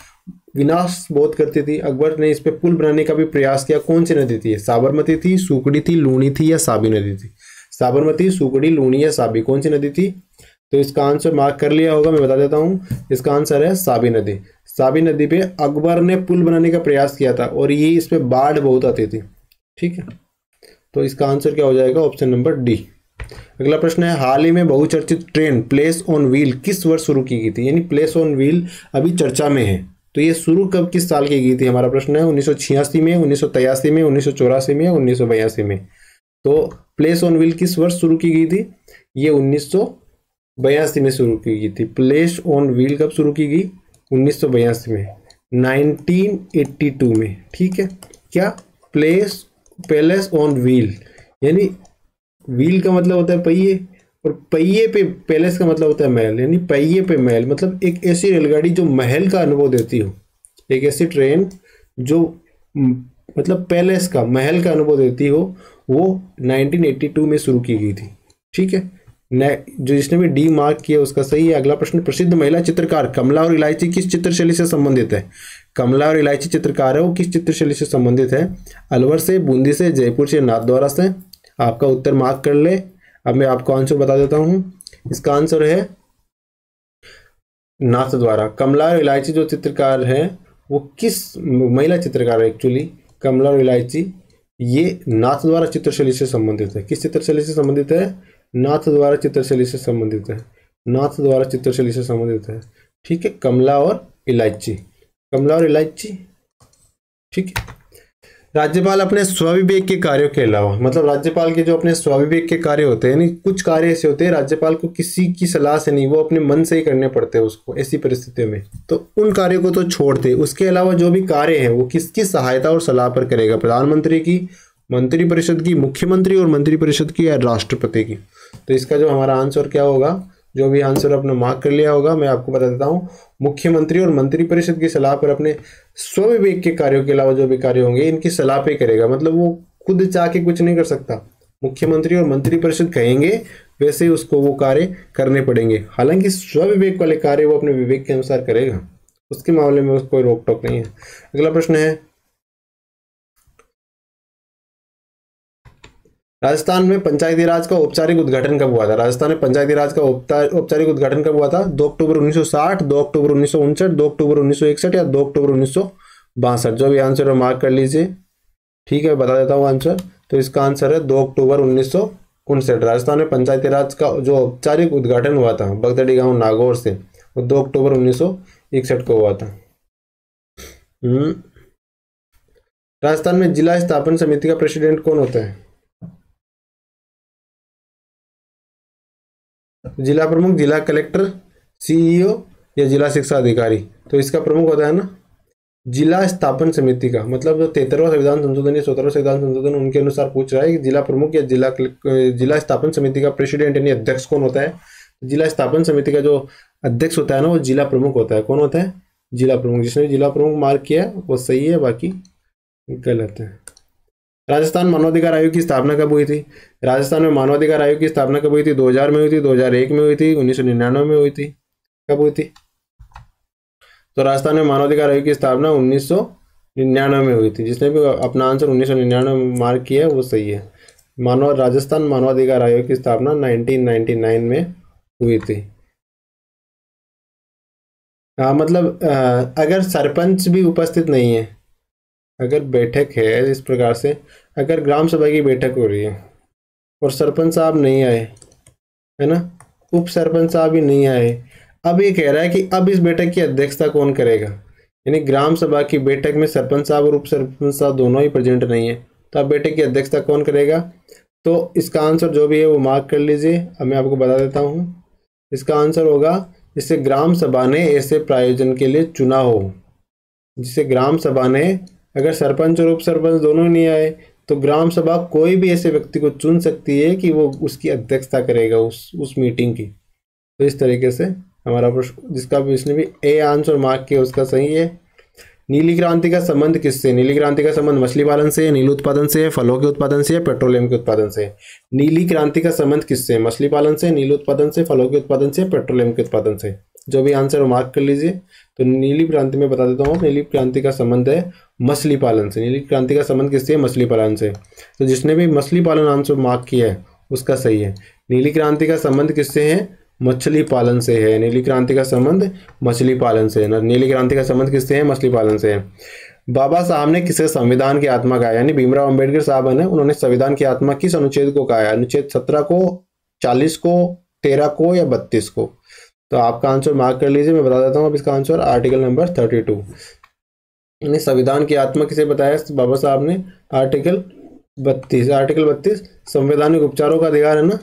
विनाश बहुत करती थी, अकबर ने इस पे पुल बनाने का भी प्रयास किया। कौन सी नदी थी? साबरमती थी, सूकड़ी थी, लूणी थी या साबी नदी थी? साबरमती, सूकड़ी, लूणी या साबी, कौन सी नदी थी? तो इसका आंसर मार्क कर लिया होगा, मैं बता देता हूँ। इसका आंसर है साबी नदी। साबी नदी पे अकबर ने पुल बनाने का प्रयास किया था और ये इस पे बाढ़ बहुत आती थी। ठीक है, तो इसका आंसर क्या हो जाएगा, ऑप्शन नंबर डी। अगला प्रश्न है, हाल ही में बहुचर्चित ट्रेन प्लेस ऑन व्हील किस वर्ष शुरू की गई थी? यानी प्लेस ऑन व्हील अभी चर्चा में है, तो ये शुरू कब किस साल की गई थी? हमारा प्रश्न है 1986 में, 1983 में, 1984 में या 1982 में। तो प्लेस ऑन व्हील किस वर्ष शुरू की गई थी? ये 1982 में शुरू की गई थी। प्लेस ऑन व्हील कब शुरू की गई? 1982 में, 1982 में। ठीक है, क्या पैलेस ऑन व्हील, यानी व्हील का मतलब होता है पहिए, और पहिए पे पैलेस का मतलब होता है महल, यानी पहिए पे महल, मतलब एक ऐसी रेलगाड़ी जो महल का अनुभव देती हो, एक ऐसी ट्रेन जो मतलब पैलेस का, महल का अनुभव देती हो, वो 1982 में शुरू की गई थी। ठीक है, जो जिसने भी डी मार्क किया उसका सही है। अगला प्रश्न, प्रसिद्ध महिला चित्रकार कमला और इलायची किस चित्रशैली से संबंधित है? कमला और इलायची चित्रकार है वो किस चित्रशैली से संबंधित है? अलवर से, बूंदी से, जयपुर से, नाथद्वारा से? आपका उत्तर मार्क कर ले। अब मैं आपको आंसर बता देता हूं, इसका आंसर है नाथद्वारा। कमला और इलायची जो चित्रकार है वो किस महिला चित्रकार है? एक्चुअली कमला और इलायची ये नाथद्वारा चित्रशैली से संबंधित है। किस चित्रशैली से संबंधित है? नाथद्वारा चित्रशैली से संबंधित है। नाथद्वारा चित्रशैली से संबंधित है। ठीक है, कमला और इलायची, कमला और इलायची। ठीक है, राज्यपाल अपने स्वविवेक के कार्यों के अलावा, मतलब राज्यपाल के जो अपने स्वविवेक के कार्य होते हैं, यानी कुछ कार्य ऐसे होते हैं राज्यपाल को किसी की सलाह से नहीं, वो अपने मन से ही करने पड़ते हैं उसको ऐसी परिस्थितियों में, तो उन कार्यों को तो छोड़ दे। उसके अलावा जो भी कार्य हैं वो किसकी सहायता और सलाह पर करेगा? प्रधानमंत्री की, मंत्रिपरिषद की, मुख्यमंत्री और मंत्रिपरिषद की, या राष्ट्रपति की? तो इसका जो हमारा आंसर क्या होगा, जो भी आंसर अपने मार्क कर लिया होगा, मैं आपको बता देता हूँ, मुख्यमंत्री और मंत्रिपरिषद की सलाह पर अपने स्वविवेक के कार्यों के अलावा जो भी कार्य होंगे इनकी सलाह पे करेगा। मतलब वो खुद चाह के कुछ नहीं कर सकता, मुख्यमंत्री और मंत्रिपरिषद कहेंगे वैसे ही उसको वो कार्य करने पड़ेंगे। हालांकि स्वविवेक वाले कार्य वो अपने विवेक के अनुसार करेगा, उसके मामले में उसको कोई रोक टोक नहीं है। अगला प्रश्न है, राजस्थान में पंचायती राज का औपचारिक उद्घाटन कब हुआ था? राजस्थान में पंचायती राज का औपचारिक उद्घाटन कब हुआ था? 2 अक्टूबर 1960, 2 अक्टूबर 1959, 2 अक्टूबर 1961 या 2 अक्टूबर 1962? जो भी आंसर है मार्क कर लीजिए। ठीक है, बता देता हूँ आंसर। तो इसका आंसर है 2 अक्टूबर 1959। राजस्थान में पंचायती राज का जो औपचारिक उद्घाटन हुआ था बगदड़ी गाँव नागौर से, वो 2 अक्टूबर 1961 को हुआ था। राजस्थान में जिला स्थापन समिति का प्रेसिडेंट कौन होता है? जिला प्रमुख, जिला कलेक्टर, सीईओ या जिला शिक्षा अधिकारी? तो इसका प्रमुख होता है ना जिला स्थापन समिति का, मतलब जो 73वां संविधान संशोधन या 17वां संविधान संशोधन उनके अनुसार पूछ रहा है कि जिला प्रमुख या जिला स्थापन समिति का प्रेसिडेंट यानी अध्यक्ष कौन होता है? जिला स्थापन समिति का जो अध्यक्ष होता है ना वो जिला प्रमुख होता है। कौन होता है? जिला प्रमुख। जिसने जिला प्रमुख मार्क किया वो सही है, बाकी गलत है। राजस्थान मानवाधिकार आयोग की स्थापना कब हुई थी? राजस्थान में मानवाधिकार आयोग की स्थापना कब हुई थी? 2000 में हुई थी, 2001 में हुई थी, 1999 में हुई थी? कब हुई थी? तो राजस्थान में मानवाधिकार आयोग की स्थापना 1999 में हुई थी। जिसने भी अपना आंसर 1999 में मार्क किया है वो सही है। राजस्थान मानवाधिकार आयोग की स्थापना 1999 में हुई थी। हाँ, मतलब अगर सरपंच भी उपस्थित नहीं है, अगर बैठक है इस प्रकार से, अगर ग्राम सभा की बैठक हो रही है और सरपंच साहब नहीं आए, है ना, उप सरपंच साहब भी नहीं आए, अब ये कह रहा है कि अब इस बैठक की अध्यक्षता कौन करेगा? यानी ग्राम सभा की बैठक में सरपंच साहब और उप सरपंच साहब दोनों ही प्रेजेंट नहीं है, तो अब बैठक की अध्यक्षता कौन करेगा? तो इसका आंसर जो भी है वो मार्क कर लीजिए। अब मैं आपको बता देता हूँ, इसका आंसर होगा जिसे ग्राम सभा ने ऐसे प्रायोजन के लिए चुना हो, जिसे ग्राम सभा ने, अगर सरपंच और उप सरपंच दोनों नहीं आए तो ग्राम सभा कोई भी ऐसे व्यक्ति को चुन सकती है कि वो उसकी अध्यक्षता करेगा उस मीटिंग की। तो इस तरीके से हमारा प्रश्न, जिसका भी इसने भी ए आंसर मार्क किया उसका सही है। नीली क्रांति का संबंध किससे? नीली क्रांति का संबंध मछली पालन से, नील उत्पादन से, फलों के उत्पादन से या पेट्रोलियम के उत्पादन से? नीली क्रांति का संबंध किससे? मछली पालन से, नील उत्पादन से, फलों के उत्पादन से, पेट्रोलियम के उत्पादन से? जो भी आंसर मार्क कर लीजिए। तो नीली क्रांति में बता देता हूँ, नीली क्रांति का संबंध है मछली पालन से। नीली क्रांति का संबंध किससे? मछली पालन से। तो जिसने भी मछली पालन आंसर मार्क किया है उसका सही है। नीली क्रांति का संबंध किससे है? मछली पालन से है। नीली क्रांति का संबंध मछली पालन से है ना। नीली क्रांति का संबंध किससे है? मछली पालन से है। बाबा साहब ने किसे संविधान की आत्मा कहा? यानी भीमराव अंबेडकर साहब है ना, उन्होंने संविधान की आत्मा किस अनुच्छेद को कहा है? अनुच्छेद 17 को, 40 को, 13 को या 32 को? तो आपका आंसर मार्क कर लीजिए, मैं बता देता हूँ अब इसका आंसर आर्टिकल नंबर 32। यानी संविधान की आत्मा किसे बताया बाबा साहब ने? आर्टिकल 32। आर्टिकल 32 संवैधानिक उपचारों का अधिकार है ना,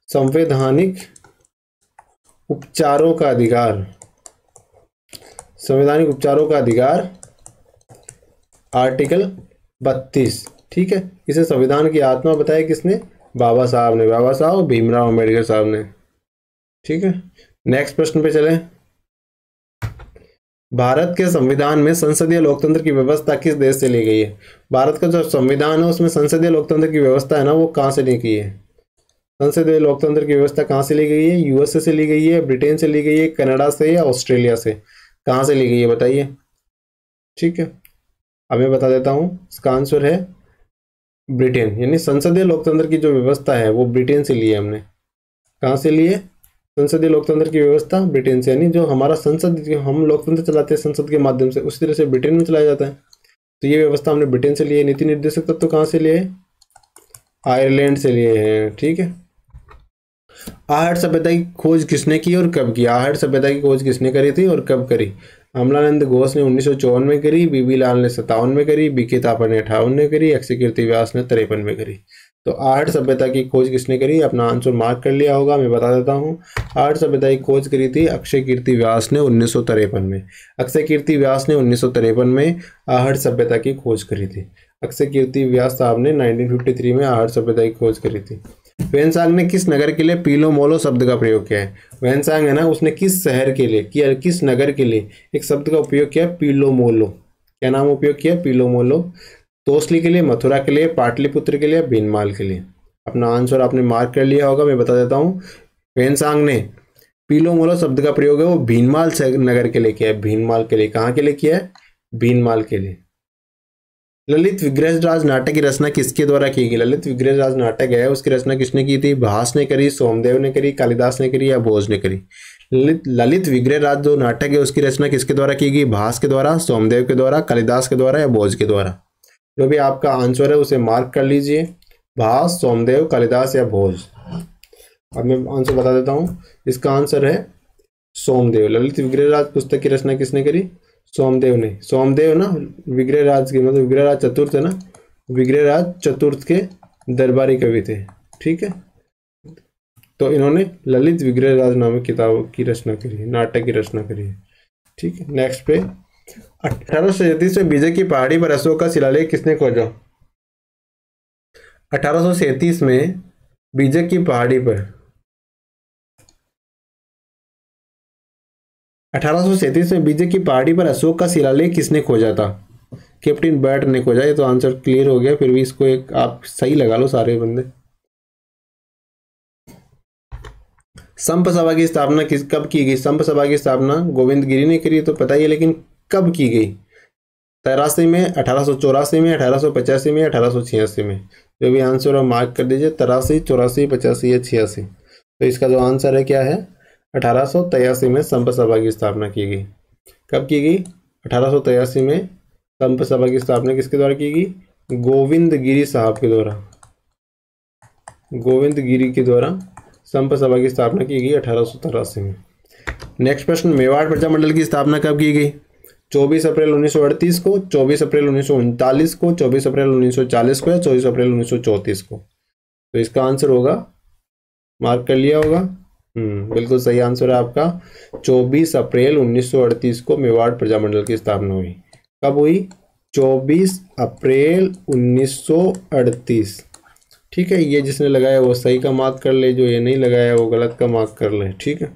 संवैधानिक उपचारों का अधिकार, संवैधानिक उपचारों का अधिकार आर्टिकल 32। ठीक है, इसे संविधान की आत्मा बताया किसने? बाबा साहब ने, बाबा साहब भीमराव अंबेडकर साहब ने। ठीक है, नेक्स्ट प्रश्न पे चलें। भारत के संविधान में संसदीय लोकतंत्र की व्यवस्था किस देश से ली गई है? भारत का जो संविधान है उसमें संसदीय लोकतंत्र की व्यवस्था है ना, वो कहाँ से ली गई है? संसदीय लोकतंत्र की व्यवस्था कहाँ से ली गई है? यूएसए से ली गई है, ब्रिटेन से ली गई है, कनाडा से या ऑस्ट्रेलिया से? कहाँ से ली गई है बताइए। ठीक है, अब मैं बता देता हूँ, इसका आंसर है ब्रिटेन। यानी संसदीय लोकतंत्र की जो व्यवस्था है वो ब्रिटेन से ली है हमने। कहाँ से ली है? संसदीय लोकतंत्र की व्यवस्था ब्रिटेन से। यानी जो हमारा संसद, जो हम लोकतंत्र चलाते हैं संसद के माध्यम से, उसी तरह से ब्रिटेन में चलाया जाता है। तो ये व्यवस्था हमने ब्रिटेन से ली है। नीति निर्देशक तत्व कहाँ से लिए? आयरलैंड से लिए हैं। ठीक है, आहट सभ्यता की खोज किसने की और कब की? आहट सभ्यता की खोज किसने करी थी और कब करी? अमलानंद घोष ने 1954 में करी, बीबी लाल ने 57 में करी, बीके तापर ने 58 में करी, अक्षय कीर्ति व्यास ने 53 में करी। तो आहट सभ्यता की खोज किसने करी? अपना आंसर मार्क कर लिया होगा, मैं बता देता हूँ। आहट सभ्यता की खोज करी थी अक्षय कीर्ति व्यास ने 1953 में। अक्षय कीर्ति व्यास ने 1953 में आहट सभ्यता की खोज करी थी। अक्षय कीर्ति व्यास साहब ने 1953 में आहट सभ्यता की खोज करी थी। वेनसांग ने किस नगर के लिए पीलो मोलो शब्द का प्रयोग किया है? वेनसांग है ना, उसने किस शहर के लिए किया, किस नगर के लिए एक शब्द का उपयोग किया? पीलो मोलो। क्या नाम उपयोग किया? पीलो मोलो। तोसली के लिए, मथुरा के लिए, पाटलिपुत्र के लिए, भीनमाल के लिए? अपना आंसर आपने मार्क कर लिया होगा, मैं बता देता हूँ। वेनसांग ने पीलो मोलो शब्द का प्रयोग है वो भीनमाल नगर के लिए किया है। भीनमाल के लिए। कहाँ के लिए किया है? भीनमाल के लिए। ललित विग्रहराज नाटक की रचना किसके द्वारा की गई? ललित विग्रहराज नाटक है, उसकी रचना किसने की थी? भास ने करी, सोमदेव ने करी, कालिदास ने करी या भोज ने करी? ललित विग्रहराज जो नाटक है उसकी रचना किसके द्वारा की गई? भास के द्वारा, सोमदेव के द्वारा, कालिदास के द्वारा या भोज के द्वारा? जो भी आपका आंसर है उसे मार्क कर लीजिए। भास, सोमदेव, कालिदास या भोज? अब मैं आंसर बता देता हूँ, इसका आंसर है सोमदेव। ललित विग्रहराज पुस्तक की रचना किसने करी? सोमदेव ने। सोमदेव ना विग्रहराज के, मतलब विग्रहराज चतुर्थ है ना, विग्रहराज चतुर्थ के दरबारी कवि थे। ठीक है, तो इन्होंने ललित विग्रहराज नामक किताब की रचना करी है, नाटक की रचना करी है। ठीक है, नेक्स्ट पे 1837 में बीजे की पहाड़ी पर अशोक का शिलालेख किसने खोजा? 1837 में बीजे की पहाड़ी पर 1837 में बीजे की पहाड़ी पर अशोक का शिलालेख किसने खोजा था? कैप्टन बर्ट ने खोजा। ये तो आंसर क्लियर हो गया, फिर भी इसको एक आप सही लगा लो सारे बंदे। संप सभा की स्थापना कब की गई? संप सभा की स्थापना गोविंद गिरी ने करी, तो पता ही है, लेकिन कब की गई? 83 में, 1884 में, 1885 में, 1886 में? जो भी आंसर है मार्क कर दीजिए, 83, 84, 85 या 86। तो इसका जो आंसर है क्या है? 1883 में संप सभा की स्थापना की गई। कब की गई? 1883 में संप सभा की स्थापना किसके द्वारा की गई? गोविंद गिरी साहब के द्वारा। गोविंद गिरी के द्वारा संप सभा की स्थापना की गई 1883 में। नेक्स्ट प्रश्न, मेवाड़ प्रजामंडल की स्थापना कब की गई? 24 अप्रैल 1938 को, 24 अप्रैल 1939 को, 24 अप्रैल 1940 को या 24 अप्रैल 1934 को? तो इसका आंसर होगा, मार्क कर लिया होगा, बिल्कुल सही आंसर है आपका। 24 अप्रैल 1938 को मेवाड़ प्रजामंडल की स्थापना हुई। कब हुई? 24 अप्रैल 1938। ठीक है, ये जिसने लगाया वो सही का मार्क कर ले, जो ये नहीं लगाया वो गलत का मार्क कर ले। ठीक है,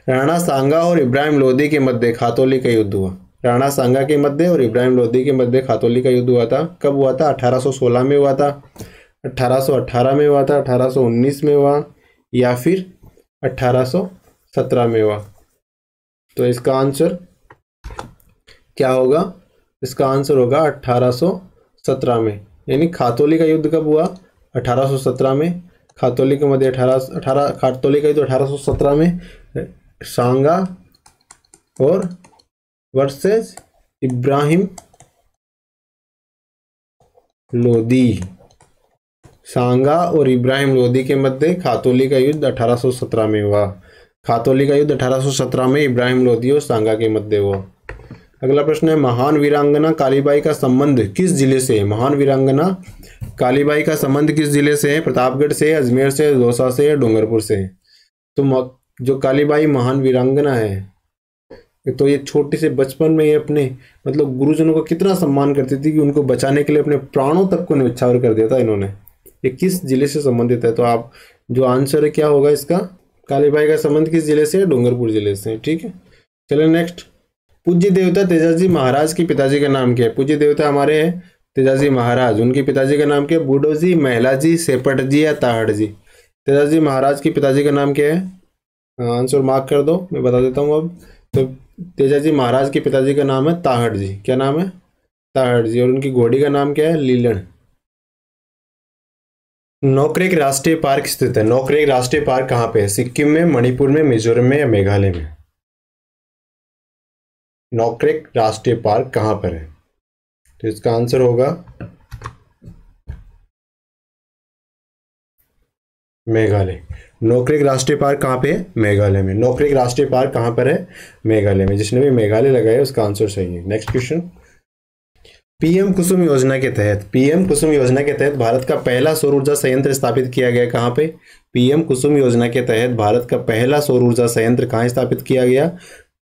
राणा सांगा और इब्राहिम लोदी के मध्य खातौली का युद्ध हुआ। राणा सांगा के मध्य और इब्राहिम लोदी के मध्य खातौली का युद्ध हुआ था। कब हुआ था? 1816 में हुआ था, 1818 में हुआ था, 1819 में हुआ या फिर 1817 में हुआ? तो इसका आंसर क्या होगा? इसका आंसर होगा 1817 में। यानी खातौली का युद्ध कब हुआ? 1817 में। खातौली के मध्य 18 खातौली का युद्ध 1817 में, सांगा और वर्सेस इब्राहिम लोदी, सांगा और इब्राहिम लोदी के मध्य खातौली का युद्ध 1817 में हुआ। खातौली का युद्ध 1817 में इब्राहिम लोदी और सांगा के मध्य हुआ। अगला प्रश्न है, महान वीरांगना कालीबाई का संबंध किस जिले से है? महान वीरांगना कालीबाई का संबंध किस जिले से है? प्रतापगढ़ से, अजमेर से, दौसा से या डूंगरपुर से? तो जो कालीबाई महान वीरांगना है, तो ये छोटे से बचपन में ये अपने मतलब गुरुजनों का कितना सम्मान करती थी कि उनको बचाने के लिए अपने प्राणों तक को न्यौछावर कर दिया था इन्होंने। ये किस जिले से संबंधित है? तो आप जो आंसर है क्या होगा इसका? कालीबाई का संबंध किस जिले से? डूंगरपुर जिले से। ठीक है, चलिए नेक्स्ट। पूज्य देवता तेजाजी महाराज के पिताजी का नाम क्या है? पूज्य देवता हमारे हैं तेजाजी महाराज, उनके पिताजी का नाम क्या है? बूढ़ो जी, महिला जी, सेपट जी या ताहड़ जी? तेजाजी महाराज के पिताजी का नाम क्या है? आंसर मार्क कर दो, मैं बता देता हूँ अब। तो तेजाजी महाराज के पिताजी का नाम है ताहड़ जी। क्या नाम है? ताहड़ जी। और उनकी घोड़ी का नाम क्या है? लीलन। नोकरेक राष्ट्रीय पार्क स्थित है। नोकरेक राष्ट्रीय पार्क कहाँ पे है? सिक्किम में, मणिपुर में, मिजोरम में या मेघालय में? नोकरेक राष्ट्रीय पार्क कहाँ पर है? तो इसका आंसर होगा मेघालय। नोकरेक राष्ट्रीय पार्क कहाँ पे है? मेघालय में। नोकरेक राष्ट्रीय पार्क कहाँ पर है? मेघालय में। जिसने भी मेघालय लगाया उसका आंसर सही है। Next question. पीएम कुसुम योजना के तहत, पीएम कुसुम योजना के तहत भारत का पहला सौर ऊर्जा संयंत्र स्थापित किया गया कहाँ पे? पीएम कुसुम योजना के तहत भारत का पहला सौर ऊर्जा संयंत्र कहाँ स्थापित किया गया?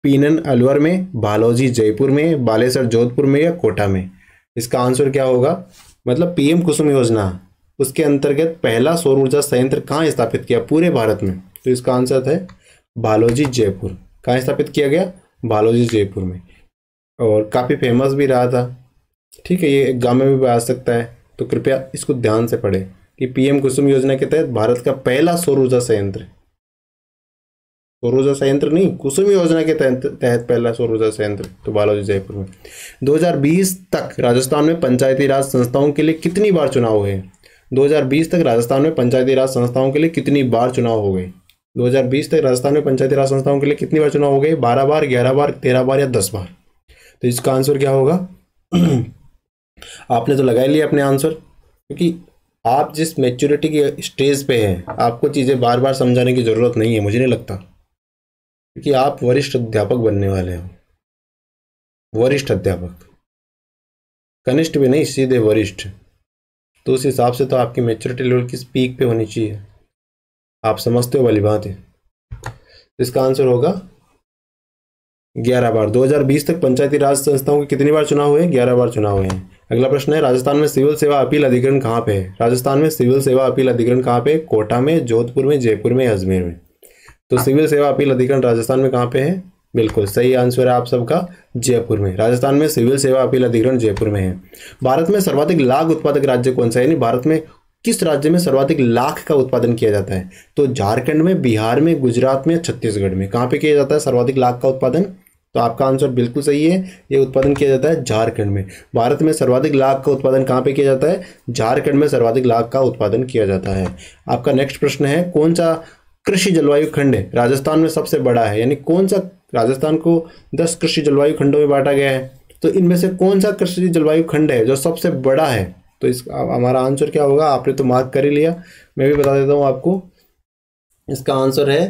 पीनन अलवर में, बालोजी जयपुर में, बालेसर जोधपुर में या कोटा में? इसका आंसर क्या होगा? मतलब पीएम कुसुम योजना उसके अंतर्गत पहला सौर ऊर्जा संयंत्र कहाँ स्थापित किया पूरे भारत में? तो इसका आंसर है बालोजी जयपुर। कहाँ स्थापित किया गया? बालोजी जयपुर में। और काफ़ी फेमस भी रहा था। ठीक है, ये एग्जाम में भी आ सकता है, तो कृपया इसको ध्यान से पढ़ें कि पीएम कुसुम योजना के तहत भारत का पहला सौर ऊर्जा संयंत्र, सौर ऊर्जा संयंत्र नहीं, कुसुम योजना के तहत पहला सौर ऊर्जा संयंत्र तो बालाजी जयपुर में। 2020 तक राजस्थान में पंचायती राज संस्थाओं के लिए कितनी बार चुनाव हुए? 2020 तक राजस्थान में पंचायती राज संस्थाओं के लिए कितनी बार चुनाव हो गए? 2020 तक राजस्थान में पंचायती राज संस्थाओं के लिए कितनी बार चुनाव हो गए? 12 बार, 11 बार, 13 बार या 10 बार? तो इसका आंसर क्या होगा? आपने तो लगा ही लिया अपने आंसर, क्योंकि आप जिस मैच्योरिटी की स्टेज पे हैं आपको चीज़ें बार बार समझाने की ज़रूरत नहीं है, मुझे नहीं लगता, क्योंकि आप वरिष्ठ अध्यापक बनने वाले हो। वरिष्ठ अध्यापक, कनिष्ठ भी नहीं, सीधे वरिष्ठ। तो उस हिसाब से तो आपकी मैच्योरिटी लेवल की पीक पे होनी चाहिए। आप समझते हो वाली बात है। इसका आंसर होगा 11 बार। 2020 तक पंचायती राज संस्थाओं के कितनी बार चुनाव हुए? 11 बार चुनाव हुए हैं। अगला प्रश्न है, राजस्थान में सिविल सेवा अपील अधिकरण कहाँ पे है? राजस्थान में सिविल सेवा अपील अधिकरण कहाँ पे? कोटा में, जोधपुर में, जयपुर में, अजमेर में? तो सिविल सेवा अपील अधिकरण राजस्थान में कहाँ पे है? बिल्कुल सही आंसर है आप सबका, जयपुर में। राजस्थान में सिविल सेवा अपील अधिकरण जयपुर में है। भारत में सर्वाधिक लाख उत्पादक राज्य कौन सा है? यानी भारत में किस राज्य में सर्वाधिक लाख का उत्पादन किया जाता है? तो झारखंड में, बिहार में, गुजरात में, छत्तीसगढ़ में। कहाँ पे किया जाता है सर्वाधिक लाख का उत्पादन? तो आपका आंसर बिल्कुल सही है, ये उत्पादन किया जाता है झारखंड में। भारत में सर्वाधिक लाख का उत्पादन कहाँ पे किया जाता है? झारखंड में सर्वाधिक लाख का उत्पादन किया जाता है। आपका नेक्स्ट प्रश्न है, कौन सा कृषि जलवायु खंड है राजस्थान में सबसे बड़ा है? यानी कौन सा, राजस्थान को 10 कृषि जलवायु खंडों में बांटा गया है, तो इनमें से कौन सा कृषि जलवायु खंड है जो सबसे बड़ा है? तो इस हमारा आंसर क्या होगा? आपने तो मार्क कर ही लिया, मैं भी बता देता हूँ आपको। इसका आंसर है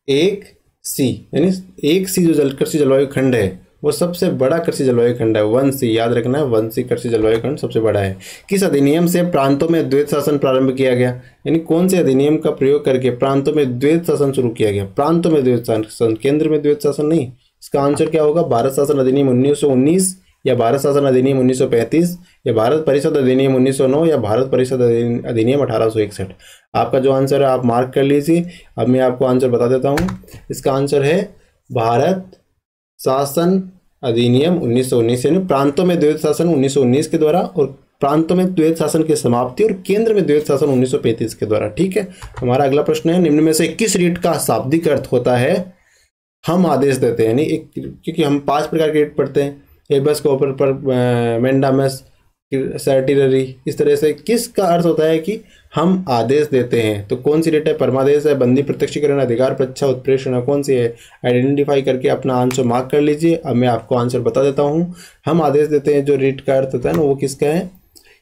1C, यानी 1C जो कृषि जलवायु खंड है वो सबसे बड़ा कृषि जलवायु खंड है। 1C याद रखना है, 1C कृषि जलवायु खंड सबसे बड़ा है। किस अधिनियम से प्रांतों में द्वैत शासन प्रारंभ किया गया? यानी कौन से अधिनियम का प्रयोग करके प्रांतों में द्वैत शासन शुरू किया गया? प्रांतों में द्वैत शासन, केंद्र में द्वैत शासन नहीं। इसका आंसर क्या होगा? भारत शासन अधिनियम 1919 या भारत शासन अधिनियम 1935 या भारत परिषद अधिनियम 1909 या भारत परिषद अधिनियम 1861। आपका जो आंसर है आप मार्क कर लीजिए। अब मैं आपको आंसर बता देता हूँ। इसका आंसर है भारत शासन अधिनियम 1919, यानी प्रांतों में द्वैत शासन 1919 के द्वारा और प्रांतों में द्वैत शासन की समाप्ति और केंद्र में द्वैत शासन 1935 के द्वारा। ठीक है, हमारा अगला प्रश्न है, निम्न में से किस रीट का शाब्दिक अर्थ होता है हम आदेश देते हैं? यानी एक, क्योंकि हम 5 प्रकार के रीट पढ़ते हैं, एबस कोपर पर मैंडामस, सर्टिलरी, इस तरह से किसका अर्थ होता है कि हम आदेश देते हैं। तो कौन सी रिट है? परमादेश है, बंदी प्रत्यक्षीकरण, अधिकार परीक्षा, उत्प्रेषण, कौन सी है? आइडेंटिफाई करके अपना आंसर मार्क कर लीजिए। अब मैं आपको आंसर बता देता हूँ। हम आदेश देते हैं, जो रिट का अर्थ होता है ना, वो किसका है?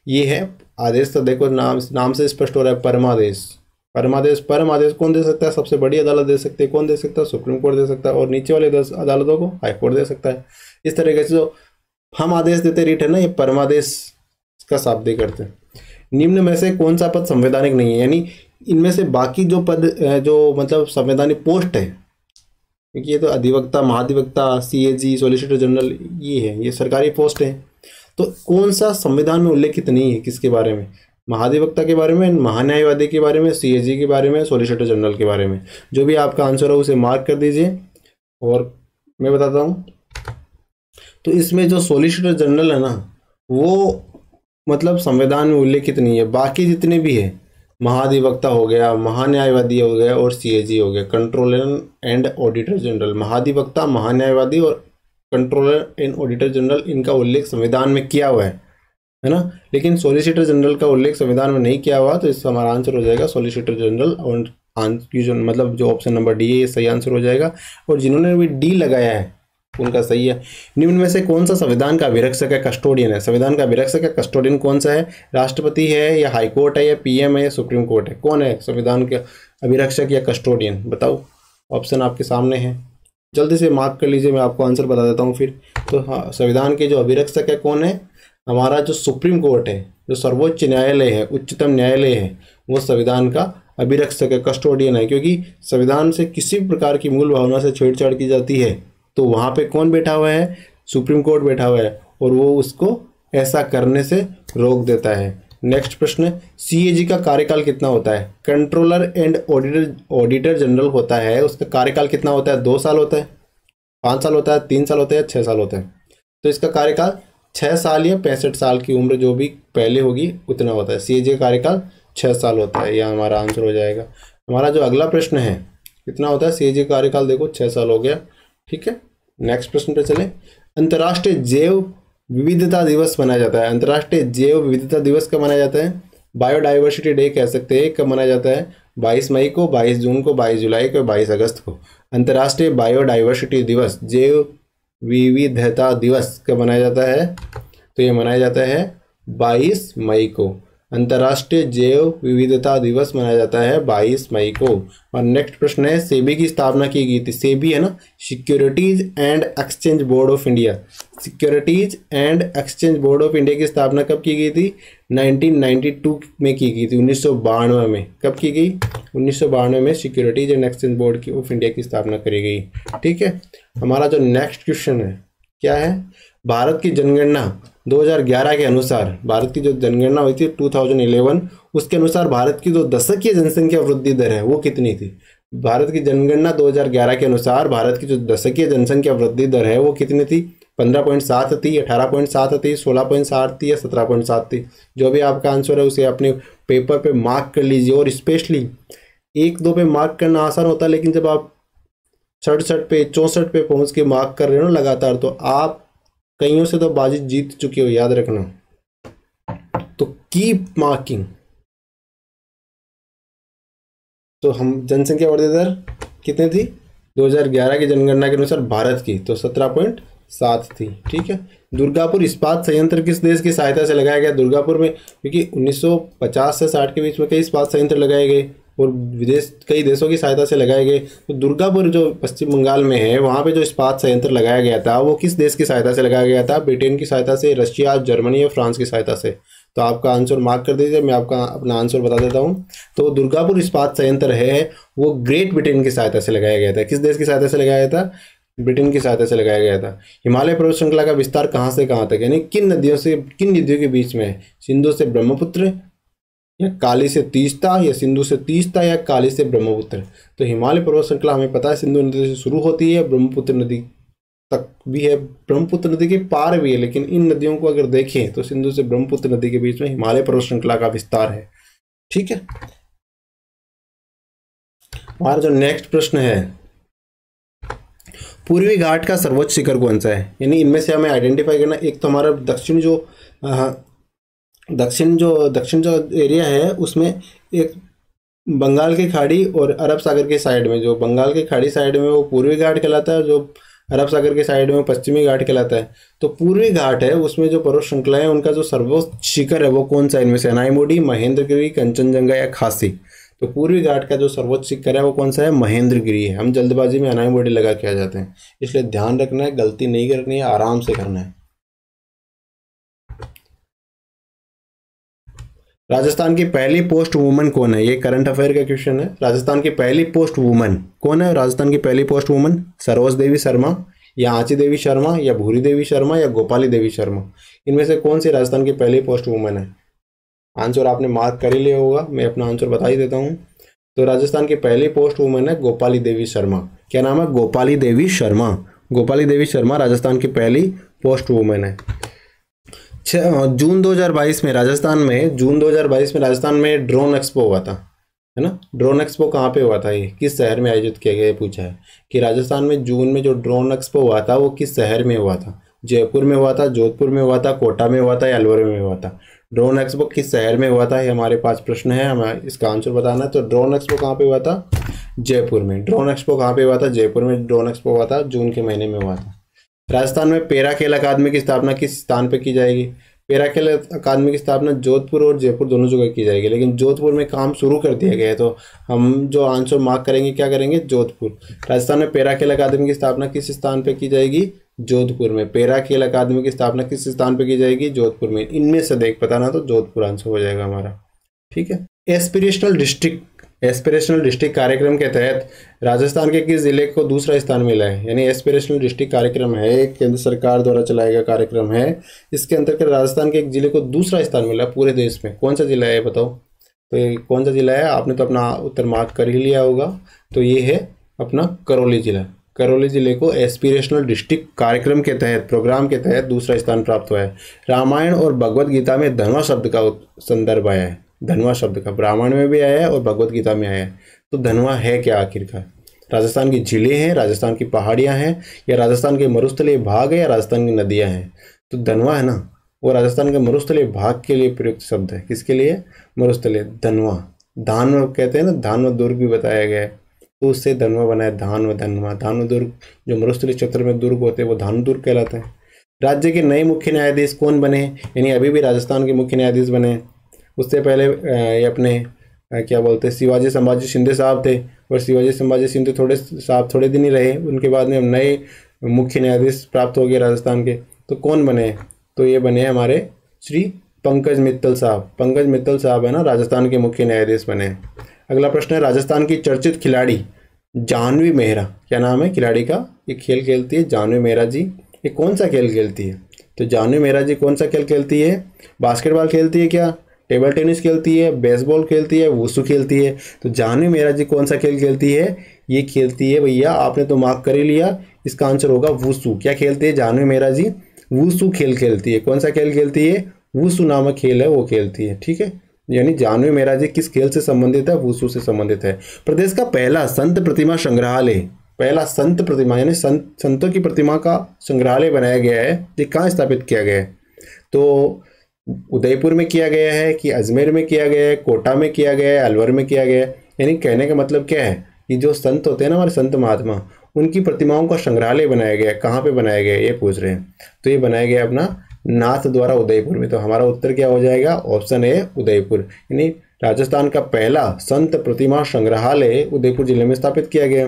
ये है आदेश। तो देखो नाम से स्पष्ट हो रहा है, परमादेश। परमादेश, परम आदेश कौन दे सकता है? सबसे बड़ी अदालत दे सकती है। कौन दे सकता है? सुप्रीम कोर्ट दे सकता है। और नीचे वाली अदालतों को हाई कोर्ट दे सकता है। इस तरीके से जो हम आदेश देते रिट है ना, ये परमादेश का शाब्दिक अर्थ है। निम्न में से कौन सा पद संवैधानिक नहीं है? यानी इनमें से बाकी जो पद जो मतलब संवैधानिक पोस्ट है, क्योंकि ये तो अधिवक्ता, महाधिवक्ता, सीएजी, सॉलिसिटर जनरल, ये है, ये सरकारी पोस्ट है। तो कौन सा संविधान में उल्लेखित नहीं है? किसके बारे में? महाधिवक्ता के बारे में, महान्यायवादी के बारे में, सीएजी के बारे में, सॉलिसिटर जनरल के बारे में। जो भी आपका आंसर है उसे मार्क कर दीजिए और मैं बताता हूँ। तो इसमें जो सॉलिसिटर जनरल है ना, वो मतलब संविधान में उल्लेखित नहीं है। बाकी जितने भी है, महाधिवक्ता हो गया, महान्यायवादी हो गया और सीएजी हो गया, कंट्रोलर एंड ऑडिटर जनरल। महाधिवक्ता, महान्यायवादी और कंट्रोलर एंड ऑडिटर जनरल, इनका उल्लेख संविधान में किया हुआ है ना। लेकिन सॉलिसिटर जनरल का उल्लेख संविधान में नहीं किया हुआ, तो इसका हमारा आंसर हो जाएगा सॉलिसिटर जनरल। और मतलब जो ऑप्शन नंबर डी है, ये सही आंसर हो जाएगा। और जिन्होंने भी डी लगाया है उनका सही है। निम्न में से कौन सा संविधान का अभिरक्षक है, कस्टोडियन है? संविधान का अभिरक्षक है, कस्टोडियन कौन सा है? राष्ट्रपति है या हाई कोर्ट है या पीएम है या सुप्रीम कोर्ट है? कौन है संविधान के अभिरक्षक या कस्टोडियन? बताओ, ऑप्शन आपके सामने है, जल्दी से मार्क कर लीजिए, मैं आपको आंसर बता देता हूँ फिर। तो हाँ, संविधान के जो अभिरक्षक है कौन है? हमारा जो सुप्रीम कोर्ट है, जो सर्वोच्च न्यायालय है, उच्चतम न्यायालय है, वो संविधान का अभिरक्षक है, कस्टोडियन है। क्योंकि संविधान से किसी भी प्रकार की मूल भावना से छेड़छाड़ की जाती है तो वहाँ पे कौन बैठा हुआ है? सुप्रीम कोर्ट बैठा हुआ है, और वो उसको ऐसा करने से रोक देता है। नेक्स्ट प्रश्न, सीएजी का कार्यकाल कितना होता है? कंट्रोलर एंड ऑडिटर जनरल होता है, उसका कार्यकाल कितना होता है? 2 साल होता है, 5 साल होता है, 3 साल होता है या 6 साल होता है? तो इसका कार्यकाल 6 साल या 65 साल की उम्र जो भी पहले होगी उतना होता है। सीएजी का कार्यकाल 6 साल होता है, यह हमारा आंसर हो जाएगा। हमारा जो अगला प्रश्न है, कितना होता है सीएजी का कार्यकाल? देखो 6 साल हो गया, ठीक है। नेक्स्ट प्रश्न पे चले। अंतर्राष्ट्रीय जैव विविधता दिवस मनाया जाता है। अंतर्राष्ट्रीय जैव विविधता दिवस कब मनाया जाता है? बायोडाइवर्सिटी डे कह सकते हैं। कब मनाया जाता है? 22 मई को, 22 जून को, 22 जुलाई को, 22 अगस्त को। अंतर्राष्ट्रीय बायोडाइवर्सिटी दिवस, जैव विविधता दिवस कब मनाया जाता है? तो ये मनाया जाता है 22 मई को। अंतर्राष्ट्रीय जैव विविधता दिवस मनाया जाता है 22 मई को। और नेक्स्ट प्रश्न है, सेबी की स्थापना की गई थी। सेबी है ना, securities and exchange board of India. Securities and exchange board of India की स्थापना कब की गई थी? 1992 में की गई थी, 1992 में। कब की गई? 1992 में securities and exchange board of India की स्थापना करी गई, ठीक है। हमारा जो नेक्स्ट क्वेश्चन है क्या है? भारत की जनगणना 2011 के अनुसार, भारत की जो जनगणना हुई थी 2011, उसके अनुसार भारत की जो दशकीय जनसंख्या वृद्धि दर है वो कितनी थी? भारत की जनगणना 2011 के अनुसार भारत की जो दशकीय जनसंख्या वृद्धि दर है वो कितनी थी? 15.7 थी, 18.7 थी, 16.7 थी या 17.7 थी? जो भी आपका आंसर है उसे अपने पेपर पे मार्क कर लीजिए। और स्पेशली 1-2 पे मार्क करना आसान होता है, लेकिन जब आप 67 पे 64 पे पहुंच के मार्क कर रहे हो ना लगातार, तो आप कईयों से तो बाजी जीत चुके हो, याद रखना। तो कीप मार्किंग। तो हम जनसंख्या वृद्धि दर कितनी थी 2011 की जनगणना के अनुसार भारत की? तो 17.7 थी, ठीक है। दुर्गापुर इस्पात संयंत्र किस देश की सहायता से लगाया गया? दुर्गापुर में, क्योंकि 1950 से 60 के बीच में कई इस्पात संयंत्र लगाए गए और कई देशों की सहायता से लगाए गए। तो दुर्गापुर जो पश्चिम बंगाल में है, वहाँ पे जो इस्पात संयंत्र लगाया गया था वो किस देश की सहायता से लगाया गया था? ब्रिटेन की सहायता से, रशिया, जर्मनी या फ्रांस की सहायता से? तो आपका आंसर मार्क कर दीजिए, मैं आपका अपना आंसर बता देता हूँ। तो दुर्गापुर इस्पात संयंत्र है वो ग्रेट ब्रिटेन की सहायता से लगाया गया था। किस देश की सहायता से लगाया गया था? ब्रिटेन की सहायता से लगाया गया था। हिमालय पर्वत श्रृंखला का विस्तार कहाँ से कहाँ तक, यानी किन नदियों के बीच में है? सिंधु से ब्रह्मपुत्र या काली से तीस्ता या सिंधु से तीस्ता या काली से ब्रह्मपुत्र? तो हिमालय पर्वत श्रृंखला हमें पता है सिंधु नदी से शुरू होती है, ब्रह्मपुत्र नदी तक भी है, ब्रह्मपुत्र नदी के पार भी है। लेकिन इन नदियों को अगर देखें तो सिंधु से ब्रह्मपुत्र नदी के बीच में हिमालय पर्वत श्रृंखला का विस्तार है, ठीक है। हमारा जो नेक्स्ट प्रश्न है, पूर्वी घाट का सर्वोच्च शिखर कौन सा है? यानी इनमें से हमें आइडेंटिफाई करना। एक तो हमारा दक्षिण जो दक्षिण जो एरिया है उसमें एक बंगाल की खाड़ी और अरब सागर के साइड में, जो बंगाल की खाड़ी साइड में वो पूर्वी घाट कहलाता है, जो अरब सागर के साइड में वो पश्चिमी घाट कहलाता है। तो पूर्वी घाट है उसमें जो पर्वत श्रृंखला है उनका जो सर्वोच्च शिखर है वो कौन सा, इनमें से अनाईमुडी, महेंद्रगिरी, कंचनजंगा या खासी। तो पूर्वी घाट का जो सर्वोच्च शिखर है वो कौन सा है, महेंद्रगिरी है। हम जल्दबाजी में अनाईमुडी लगा के आ जाते हैं, इसलिए ध्यान रखना है, गलती नहीं करनी है, आराम से करना है। राजस्थान की पहली पोस्ट वुमन कौन है, ये करंट अफेयर का क्वेश्चन है। राजस्थान की पहली पोस्ट वुमन कौन है, राजस्थान की पहली पोस्ट वुमन सरोज देवी शर्मा या आंची देवी शर्मा या भूरी देवी शर्मा या गोपाली देवी शर्मा, इनमें से कौन सी राजस्थान की पहली पोस्ट वुमन है। आंसर आपने मार्क कर ही लिया होगा, मैं अपना आंसर बता ही देता हूँ। तो राजस्थान की पहली पोस्ट वुमन है गोपाली देवी शर्मा। क्या नाम है, गोपाली देवी शर्मा। गोपाली देवी शर्मा राजस्थान की पहली पोस्ट वुमन है। जून 2022 में राजस्थान में ड्रोन एक्सपो हुआ था, है ना। ड्रोन एक्सपो कहाँ पे हुआ था, ये किस शहर में आयोजित किया गया, पूछा है कि राजस्थान में जून में जो ड्रोन एक्सपो हुआ था वो किस शहर में हुआ था। जयपुर में हुआ था, जोधपुर में हुआ था, कोटा में हुआ था या अलवर में हुआ था। ड्रोन एक्सपो किस शहर में हुआ था, ये हमारे पास प्रश्न है, हमें इसका आंसर बताना है। तो ड्रोन एक्सपो कहाँ पे हुआ था, जयपुर में। ड्रोन एक्सपो कहाँ पे हुआ था, जयपुर में ड्रोन एक्सपो हुआ था, जून के महीने में हुआ था। राजस्थान में पैरा खेल अकादमी की स्थापना किस स्थान पे की जाएगी। पैरा खेल अकादमी की स्थापना जोधपुर और जयपुर दोनों जगह की जाएगी, लेकिन जोधपुर में काम शुरू कर दिया गया है, तो हम जो आंसर मार्क करेंगे क्या करेंगे, जोधपुर। राजस्थान में पैरा खेल अकादमी की स्थापना किस स्थान पे की जाएगी, जोधपुर में। पैरा खेल अकादमी की स्थापना किस स्थान पे की जाएगी, जोधपुर में। इनमें से देख बताना, तो जोधपुर आंसर हो जाएगा हमारा, ठीक है। एस्पिरेशनल डिस्ट्रिक्ट कार्यक्रम के तहत राजस्थान के किस जिले को दूसरा स्थान मिला है। यानी एस्पिरेशनल डिस्ट्रिक्ट कार्यक्रम है, केंद्र सरकार द्वारा चलाया गया कार्यक्रम है, इसके अंतर्गत राजस्थान के एक जिले को दूसरा स्थान मिला पूरे देश में। कौन सा जिला है बताओ, तो ये कौन सा जिला है, आपने तो अपना उत्तर मार्क कर ही लिया होगा। तो ये है अपना करौली जिला। करौली जिले को एस्पिरेशनल डिस्ट्रिक्ट कार्यक्रम के तहत, प्रोग्राम के तहत दूसरा स्थान प्राप्त हुआ है। रामायण और भगवत गीता में धनवा शब्द का संदर्भ आया है, धनवा शब्द का रामायण में भी आया है और भगवत गीता में आया है। तो धनवा है क्या आखिरकार, राजस्थान की झीलें हैं, राजस्थान की पहाड़ियाँ हैं, या राजस्थान के मरुस्थलीय भाग है, या राजस्थान की नदियाँ हैं। तो धनवा है ना, वो राजस्थान के मरुस्थलीय भाग के लिए प्रयुक्त शब्द है। किसके लिए, मरुस्थलीय, धनवा। धानव कहते हैं ना, धानव दुर्ग भी बताया गया है, तो उससे धनवा बना है, धानव धनवा। धानव दुर्ग जो मरुस्थलीय क्षेत्र में दुर्ग होते हैं वो धानव दुर्ग कहलाते हैं। राज्य के नए मुख्य न्यायाधीश कौन बने, यानी अभी भी राजस्थान के मुख्य न्यायाधीश बने। उससे पहले ये अपने क्या बोलते हैं, शिवाजी संभाजी शिंदे साहब थे, और शिवाजी संभाजी शिंदे थोड़े दिन ही रहे, उनके बाद में नए मुख्य न्यायाधीश प्राप्त हो गए राजस्थान के। तो कौन बने, तो ये बने हमारे श्री पंकज मित्तल साहब। पंकज मित्तल साहब है ना राजस्थान के मुख्य न्यायाधीश बने। अगला प्रश्न है, राजस्थान की चर्चित खिलाड़ी जानवी मेहरा, क्या नाम है खिलाड़ी का, ये खेल खेलती है जानवी मेहरा जी। ये कौन सा खेल खेलती है, तो जानवी मेहरा जी कौन सा खेल खेलती है, बास्केटबॉल खेलती है क्या, टेबल टेनिस खेलती है, बेसबॉल खेलती है, वुसु खेलती है। तो जानवी मेहरा जी कौन सा खेल खेलती है, ये खेलती है भैया, आपने तो मार्क कर ही लिया, इसका आंसर होगा वुसु। क्या खेलती है जानवी मेहरा जी, वुसु खेल खेलती है। कौन सा खेल खेलती है, वुसु नामक खेल है वो खेलती है, ठीक है। यानी जानवी मेहरा जी किस खेल से संबंधित है, वुसु से संबंधित है। प्रदेश का पहला संत प्रतिमा संग्रहालय, पहला संत प्रतिमा यानी संतों की प्रतिमा का संग्रहालय बनाया गया है, ये कहाँ स्थापित किया गया है, तो उदयपुर में किया गया है कि अजमेर में किया गया है, कोटा में किया गया है, अलवर में किया गया है। यानी कहने का मतलब क्या है कि जो संत होते हैं ना हमारे संत महात्मा, उनकी प्रतिमाओं का संग्रहालय बनाया गया है। कहाँ पे बनाया गया है ये पूछ रहे हैं, तो ये बनाया गया अपना नाथ द्वारा उदयपुर में। तो हमारा उत्तर क्या हो जाएगा, ऑप्शन ए उदयपुर। यानी राजस्थान का पहला संत प्रतिमा संग्रहालय उदयपुर जिले में स्थापित किया गया।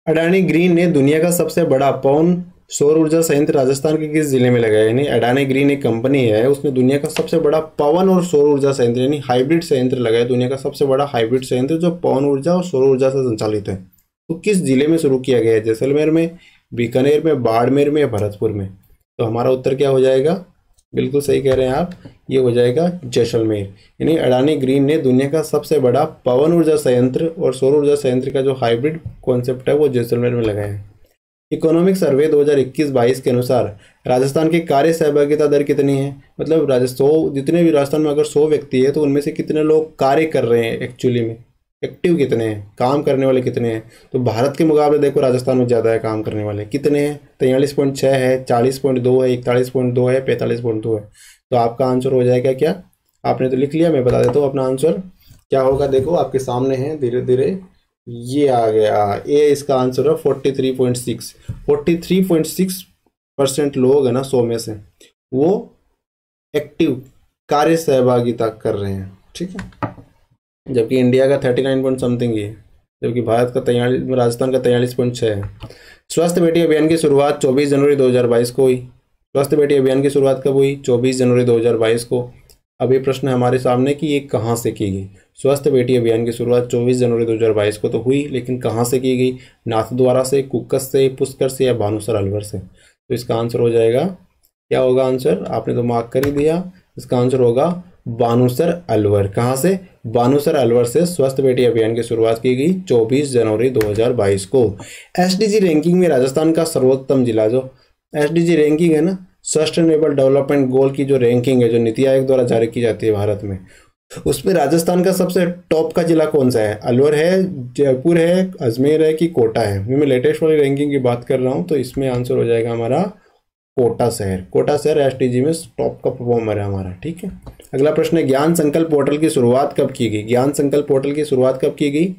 अडानी ग्रीन ने दुनिया का सबसे बड़ा पवन सौर ऊर्जा संयंत्र राजस्थान के किस जिले में लगाया। यानी अडानी ग्रीन एक कंपनी है, उसने दुनिया का सबसे बड़ा पवन और सौर ऊर्जा संयंत्र यानी हाइब्रिड संयंत्र लगाया। दुनिया का सबसे बड़ा हाइब्रिड संयंत्र जो पवन ऊर्जा और सौर ऊर्जा से संचालित है। तो किस जिले में शुरू किया गया है, जैसलमेर में, बीकानेर में, बाड़मेर में या भरतपुर में। तो हमारा उत्तर क्या हो जाएगा, बिल्कुल सही कह रहे हैं आप, ये हो जाएगा जैसलमेर। यानी अडानी ग्रीन ने दुनिया का सबसे बड़ा पवन ऊर्जा संयंत्र और सौर ऊर्जा संयंत्र का जो हाइब्रिड कॉन्सेप्ट है वो जैसलमेर में लगाया है। इकोनॉमिक सर्वे 2021-22 के अनुसार राजस्थान की कार्य सहभागिता दर कितनी है, मतलब जितने भी राजस्थान में अगर 100 व्यक्ति है तो उनमें से कितने लोग कार्य कर रहे हैं, एक्चुअली में एक्टिव कितने हैं, काम करने वाले कितने हैं। तो भारत के मुकाबले देखो राजस्थान में ज़्यादा है काम करने वाले, कितने हैं, 43.6 है, 40.2 है, 41.2 है, 45.2 है। तो आपका आंसर हो जाएगा क्या, आपने तो लिख लिया, मैं बता देता हूँ अपना आंसर क्या होगा। देखो आपके सामने है, धीरे धीरे ये आ गया। ए इसका आंसर है 43.6। 43.6% लोग है ना 100 में से वो एक्टिव कार्य सहभागिता कर रहे हैं, ठीक है। जबकि इंडिया का 39 पॉइंट समथिंग ही है, जबकि भारत का 43, राजस्थान का 43.6 है। स्वस्थ बेटी अभियान की शुरुआत 24 जनवरी 2022 को हुई। स्वस्थ बेटी अभियान की शुरुआत कब हुई? 24 जनवरी 2022 को। अब ये प्रश्न है हमारे सामने कि ये कहाँ से की गई। स्वस्थ बेटी अभियान की शुरुआत 24 जनवरी 2022 को तो हुई, लेकिन कहाँ से की गई? नाथद्वारा से, कुक्कस से, पुष्कर से या भानुसर अलवर से? तो इसका आंसर हो जाएगा, क्या होगा आंसर? आपने तो मार्क कर ही दिया। इसका आंसर होगा भानुसर अलवर। कहाँ से? भानुसर अलवर से स्वस्थ बेटी अभियान की शुरुआत की गई 24 जनवरी 2022 को। एसडीजी रैंकिंग में राजस्थान का सर्वोत्तम जिला, जो एसडीजी रैंकिंग है ना, सस्टेनेबल डेवलपमेंट गोल की जो रैंकिंग है, जो नीति आयोग द्वारा जारी की जाती है भारत में, उसमें राजस्थान का सबसे टॉप का जिला कौन सा है? अलवर है, जयपुर है, अजमेर है कि कोटा है? मैं लेटेस्ट वाली रैंकिंग की बात कर रहा हूँ, तो इसमें आंसर हो जाएगा हमारा कोटा शहर। कोटा शहर एसडीजी में टॉप का परफॉर्मर है हमारा, ठीक है। अगला प्रश्न है, ज्ञान संकल्प पोर्टल की शुरुआत कब की गई? ज्ञान संकल्प पोर्टल की शुरुआत कब की गई?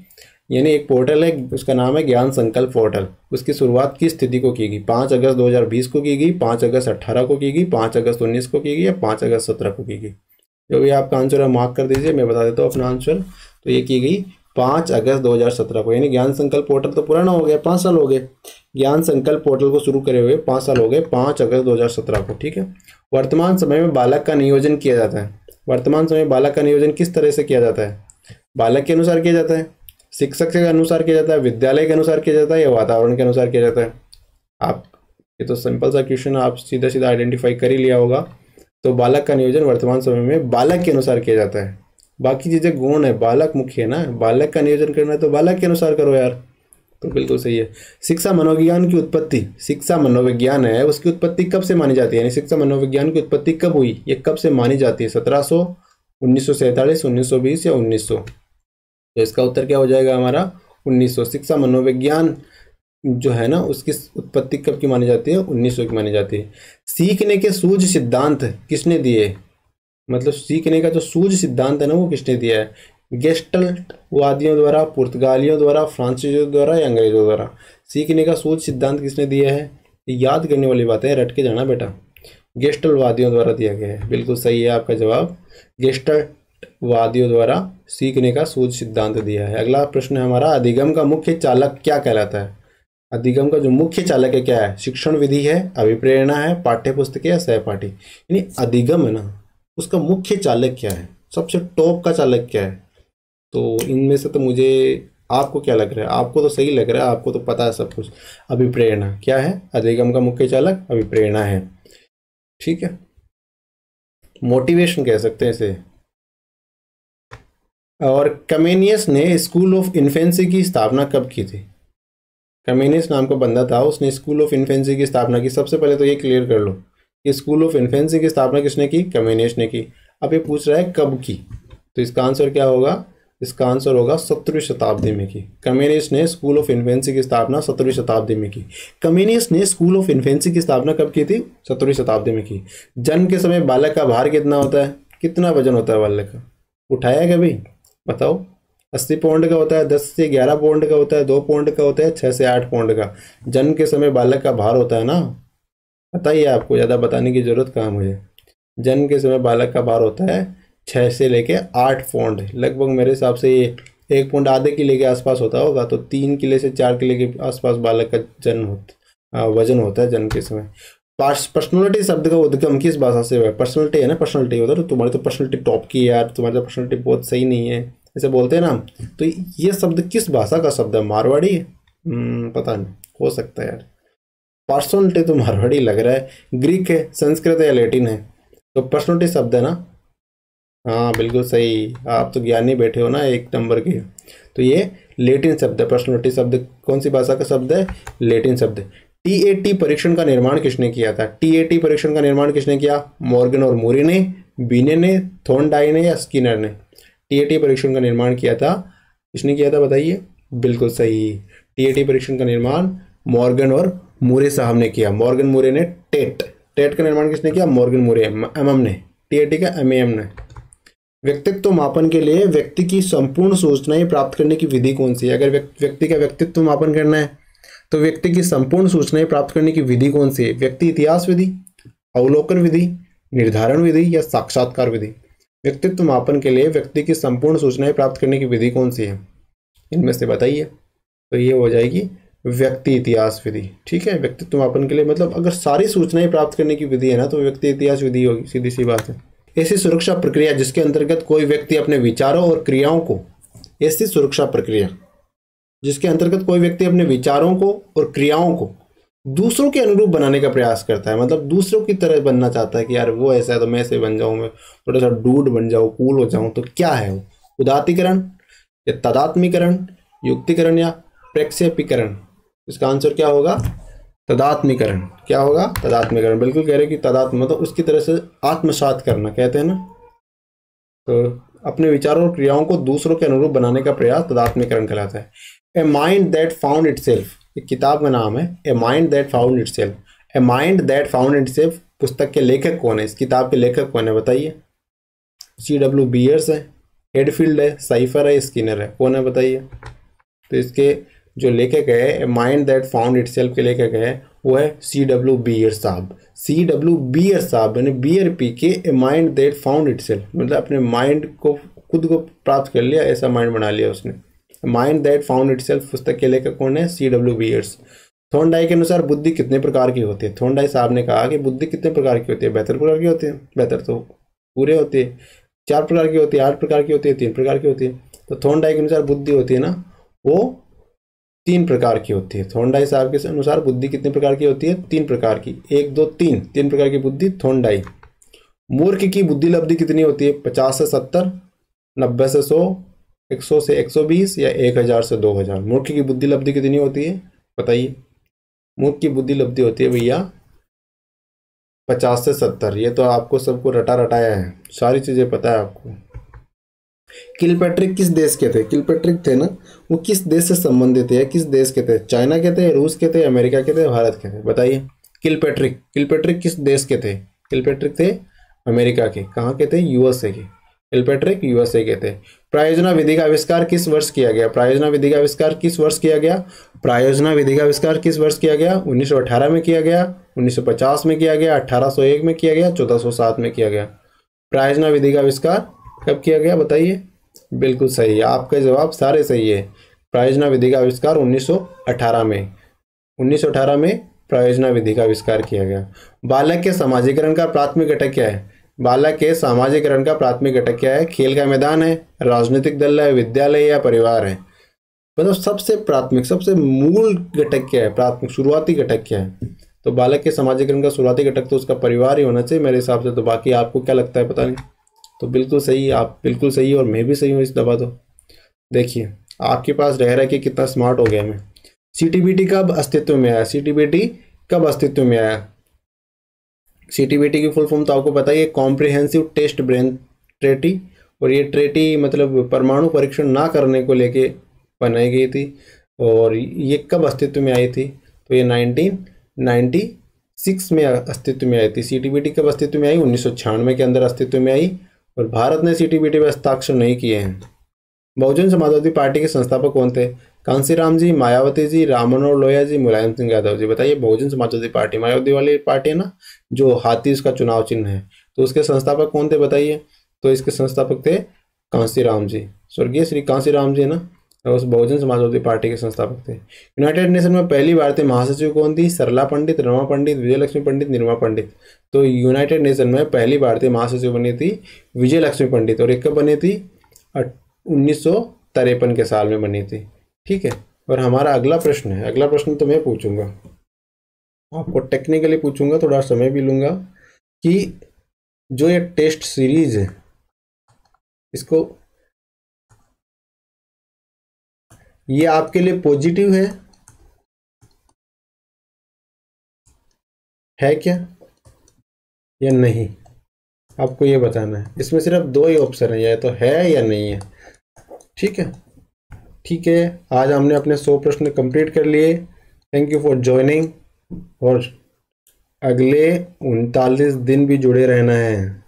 यानी एक पोर्टल है, उसका नाम है ज्ञान संकल्प पोर्टल। उसकी शुरुआत किस तिथि को की गई? 5 अगस्त 2020 को की गई, 5 अगस्त 18 को की गई, 5 अगस्त 19 को की गई या 5 अगस्त 17 को की गई? जो भी आपका आंसर है मार्क कर दीजिए, मैं बता देता हूँ अपना आंसर। तो ये की गई 5 अगस्त 2017 को। यानी ज्ञान संकल्प पोर्टल तो पुराना हो गया, 5 साल हो गए। ज्ञान संकल्प पोर्टल को शुरू करे हुए 5 साल हो गए, 5 अगस्त 2017 को, ठीक है। वर्तमान समय में बालक का नियोजन किया जाता है। वर्तमान समय में बालक का नियोजन किस तरह से किया जाता है? बालक के अनुसार किया जाता है, शिक्षक के अनुसार किया जाता है, विद्यालय के अनुसार किया जाता है या वातावरण के अनुसार किया जाता है? आप ये तो सिंपल सा क्वेश्चन, आप सीधा सीधा आइडेंटिफाई कर ही लिया होगा। तो बालक का नियोजन वर्तमान समय में बालक के अनुसार किया जाता है। बाकी चीजें गौण है, बालक मुख्य है ना। बालक का नियोजन करना है तो बालक के अनुसार करो यार। तो बिल्कुल सही है। शिक्षा मनोविज्ञान की उत्पत्ति, शिक्षा मनोविज्ञान है, उसकी उत्पत्ति कब से मानी जाती है? यानी शिक्षा मनोविज्ञान की उत्पत्ति कब हुई, ये कब से मानी जाती है? 1700, 1947, 1920 या 1900? तो इसका उत्तर क्या हो जाएगा हमारा? 1900। शिक्षा मनोविज्ञान जो है ना, उसकी उत्पत्ति कब की मानी जाती है? 1900 की मानी जाती है। सीखने के सूझ सिद्धांत किसने दिए? मतलब सीखने का जो सूझ सिद्धांत है ना, वो किसने दिया है? गेस्टल्ट वादियों द्वारा, पुर्तगालियों द्वारा, फ्रांसीसियों द्वारा या अंग्रेजों द्वारा? सीखने का सूझ सिद्धांत किसने दिया है? याद करने वाली बात है, रट के जाना बेटा। गेस्टल्ट वादियों द्वारा दिया गया है, बिल्कुल सही है आपका जवाब। गेस्टल्ट वादियों द्वारा सीखने का सूझ सिद्धांत दिया है। अगला प्रश्न है हमारा, अधिगम का मुख्य चालक क्या कहलाता है? अधिगम का जो मुख्य चालक है क्या है? शिक्षण विधि है, अभिप्रेरणा है, पाठ्य पुस्तक या सहपाठी? यानी अधिगम है ना, उसका मुख्य चालक क्या है? सबसे टॉप का चालक क्या है? तो इनमें से तो मुझे, आपको क्या लग रहा है? आपको तो सही लग रहा है, आपको तो पता है सब कुछ। अभिप्रेरणा क्या है? अधिगम का मुख्य चालक अभिप्रेरणा है, ठीक है। मोटिवेशन कह सकते हैं इसे। और कमेनियस ने स्कूल ऑफ इन्फेंसी की स्थापना कब की थी? कमेनियस नाम का बंदा था, उसने स्कूल ऑफ इन्फेंसी की स्थापना की। सबसे पहले तो ये क्लियर कर लो कि स्कूल ऑफ इन्फेंसी की स्थापना किसने की? कमेनियस ने की। अब ये पूछ रहा है कब की, तो इसका आंसर क्या होगा? इसका आंसर होगा 17वीं शताब्दी में की। कमेनियस ने स्कूल ऑफ इन्फेंसी की स्थापना 17वीं शताब्दी में की। कमेनियस ने स्कूल ऑफ इन्फेंसी की स्थापना कब की थी? 17वीं शताब्दी में की। जन्म के समय बालक का भार कितना होता है? कितना वजन होता है बालक का? उठाया कभी? बताओ। 80 पाउंड का होता है, 10 से 11 पाउंड का होता है, 2 पाउंड का होता है, 6 से 8 पाउंड का जन्म के समय बालक का भार होता है ना। बताइए, आपको ज़्यादा बताने की जरूरत कहाँ मुझे। जन्म के समय बालक का भार होता है 6 से लेके 8 पाउंड। लगभग मेरे हिसाब से ये 1 पाउंड आधे किले के आसपास होता होगा। तो 3 किले से 4 किले के आसपास बालक का वजन होता है जन्म के समय। पर्सनैलिटी शब्द का उद्गम किस भाषा से हुआ है? पर्सनैलिटी है ना, पर्सनैलिटी होता है। तो तुम्हारी तो पर्सनैलिटी टॉप की है यार, तुम्हारी तो पर्सनैलिटी बहुत सही नहीं है, ऐसे बोलते हैं ना। तो ये शब्द किस भाषा का शब्द है? मारवाड़ी है? पता नहीं, हो सकता है यार। पर्सनैलिटी तो मारवाड़ी लग रहा है। ग्रीक है, संस्कृत है या लैटिन है? तो पर्सनैलिटी शब्द है ना। हाँ बिल्कुल सही, आप तो ज्ञानी बैठे हो ना, 1 नंबर के। तो ये लैटिन शब्द है। पर्सनैलिटी शब्द कौन सी भाषा का शब्द है? लैटिन शब्द। टीएटी परीक्षण का निर्माण किसने किया था? टीएटी परीक्षण का निर्माण किसने किया? मॉर्गन और मूरे ने, बीने ने, थॉर्नडाइक ने या स्किनर ने? टीएटी परीक्षण का निर्माण किया था, किसने किया था बताइए? बिल्कुल सही, टीएटी परीक्षण का निर्माण मॉर्गन और मूरे साहब ने किया। मॉर्गन मूरे ने। टेट का निर्माण किसने किया? मॉर्गन मूरे, एमएम ने। टीएटी का एमएम ने। व्यक्तित्व मापन के लिए व्यक्ति की संपूर्ण सूचनाएं प्राप्त करने की विधि कौन सी है? अगर व्यक्ति का व्यक्तित्व मापन करना है तो व्यक्ति की संपूर्ण सूचनाएं प्राप्त करने की विधि कौन सी है? व्यक्ति इतिहास विधि, अवलोकन विधि, निर्धारण विधि या साक्षात्कार विधि? व्यक्तित्व मापन के लिए व्यक्ति की संपूर्ण सूचनाएं प्राप्त करने की विधि कौन सी है? इनमें से बताइए। तो ये हो जाएगी व्यक्ति इतिहास विधि। ठीक है, व्यक्तित्व मापन के लिए मतलब अगर सारी सूचनाएं प्राप्त करने की विधि है ना तो व्यक्ति इतिहास विधि होगी, सीधी सी बात है। ऐसी सुरक्षा प्रक्रिया जिसके अंतर्गत कोई व्यक्ति अपने विचारों और क्रियाओं को ऐसी सुरक्षा प्रक्रिया जिसके अंतर्गत कोई व्यक्ति अपने विचारों को और क्रियाओं को दूसरों के अनुरूप बनाने का प्रयास करता है, मतलब दूसरों की तरह बनना चाहता है कि यार वो ऐसा है तो मैं ऐसे बन जाऊं, मैं थोड़ा सा डूड बन जाऊं, कूल हो जाऊं। तो क्या है वो? उदात्तीकरण या तदात्मीकरण, युक्तिकरण या प्रक्षेपीकरण? इसका आंसर क्या होगा? तदात्मीकरण। क्या होगा? तदात्मीकरण। बिल्कुल कह रहे कि तदात्म मतलब उसकी तरह से आत्मसात करना कहते हैं ना, तो अपने विचारों और क्रियाओं को दूसरों के अनुरूप बनाने का प्रयास तदात्मीकरण कहलाता है। A mind that found itself, एक किताब का नाम है a mind that found itself. A mind that found itself पुस्तक के लेखक कौन है? इस किताब के लेखक कौन है बताइए? C.W. बीयर्स है, हेडफील्ड है, साइफर है, स्किनर है? कौन है बताइए? तो इसके जो लेखक है a mind that found itself के लेखक है वो है C.W. बीयर्स साहब। C.W. बीयर्स साहब यानी बियर पी के a mind that found itself, मतलब अपने माइंड को खुद को प्राप्त कर लिया, ऐसा माइंड बना लिया उसने। माइंड दैट फाउंड इटसेल्फ पुस्तक के लेखक कौन है? C.W. बीयर्स। थॉर्नडाइक के अनुसार बुद्धि कितने प्रकार की होती है? थॉर्नडाइक साहब ने कहा कि बुद्धि कितने प्रकार की होती है? बेहतर प्रकार की होती है, बेहतर तो पूरे होती है। 4 प्रकार की होती है, 8 प्रकार की होती है, 3 प्रकार की होती है। तो थॉर्नडाइक के अनुसार बुद्धि होती है ना वो 3 प्रकार की होती है। थॉर्नडाइक साहब के अनुसार बुद्धि कितने प्रकार की होती है? 3 प्रकार की। 1 2 3, 3 प्रकार की बुद्धि थॉर्नडाइक। मूर्ख की बुद्धि लब्धि कितनी होती है? 50 से 70, 90 से 100, 100 से 120 या 1000 से 2000? मूर्ख की बुद्धि लब्धि कितनी होती है बताइए? मूर्ख की बुद्धि लब्धि होती है भैया 50 से 70। ये तो आपको सबको रटा रटाया है, सारी चीजें पता है आपको। किलपैट्रिक किस देश के थे? किलपैट्रिक थे ना, वो किस देश से संबंधित है? किस देश के थे? चाइना के थे, रूस के थे, अमेरिका के थे, भारत के थे? बताइए। किलपैट्रिक, किलपैट्रिक किस देश के थे? किलपैट्रिक थे अमेरिका के। कहाँ के थे? यूएसए के। किलपैट्रिक यूएसए के थे। प्रायोजना विधि का आविष्कार किस वर्ष किया गया? प्रायोजना विधि का आविष्कार किस वर्ष किया गया? प्रायोजना विधि का आविष्कार किस वर्ष किया गया? 1918 में किया गया, 1950 में किया गया, 1801 में किया गया, 1407 में किया गया? प्रायोजना विधि का आविष्कार कब किया गया बताइए? बिल्कुल सही है, आपका जवाब सारे सही है। प्रायोजना विधि का आविष्कार 1918 में, 1918 में प्रायोजना विधि का आविष्कार किया गया। बालक के समाजीकरण का प्राथमिक घटक क्या है? बालक के समाजीकरण का प्राथमिक घटक क्या है? खेल का मैदान है, राजनीतिक दल है, विद्यालय या परिवार है? मतलब सबसे प्राथमिक, सबसे मूल घटक क्या है? प्राथमिक शुरुआती घटक क्या है? तो बालक के समाजीकरण का शुरुआती घटक तो उसका परिवार ही होना चाहिए मेरे हिसाब से। तो बाकी आपको क्या लगता है पता नहीं। तो बिल्कुल सही, आप बिल्कुल सही और मैं भी सही हूँ इस दफा। तो देखिए आपके पास रह रहा कि कितना स्मार्ट हो गया मैं। सीटीबीटी कब अस्तित्व में आया? सीटीबीटी कब अस्तित्व में आया? सीटीबीटी की फुल फॉर्म तो आपको पता ही है, कॉम्प्रिहेंसिव टेस्ट ब्रेन ट्रेटी। और ये ट्रेटी मतलब परमाणु परीक्षण ना करने को लेके बनाई गई थी। और ये कब अस्तित्व में आई थी? तो ये 1996 में अस्तित्व में आई थी। सीटीबीटी कब अस्तित्व में आई? 1996 के अंदर अस्तित्व में आई। और भारत ने सीटीबीटी पर हस्ताक्षर नहीं किए हैं। बहुजन समाजवादी पार्टी के संस्थापक कौन थे? कांसीराम जी, मायावती जी, राम मनोहर लोहिया जी, मुलायम सिंह यादव जी? बताइए। बहुजन समाजवादी पार्टी मायावती वाली पार्टी है ना, जो हाथी उसका चुनाव चिन्ह है, तो उसके संस्थापक कौन थे बताइए? तो इसके संस्थापक थे कांसीराम जी, स्वर्गीय श्री कांसीराम जी है ना, उस बहुजन समाजवादी पार्टी के संस्थापक थे। यूनाइटेड नेशन में पहली भारतीय महासचिव कौन थी? सरला पंडित, रमा पंडित, विजयलक्ष्मी पंडित, निर्मा पंडित? तो यूनाइटेड नेशन में पहली भारतीय महासचिव बनी थी विजयलक्ष्मी पंडित। और एक कब बनी थी? 1953 के साल में बनी थी। ठीक है। और हमारा अगला प्रश्न है, अगला प्रश्न तो मैं पूछूंगा आपको, टेक्निकली पूछूंगा, थोड़ा समय भी लूंगा, कि जो ये टेस्ट सीरीज है इसको, ये आपके लिए पॉजिटिव है क्या या नहीं? आपको ये बताना है। इसमें सिर्फ 2 ही ऑप्शन है, या तो है या नहीं है। ठीक है, ठीक है। आज हमने अपने 100 प्रश्न कंप्लीट कर लिए। Thank you for joining. और अगले 39 दिन भी जुड़े रहना है।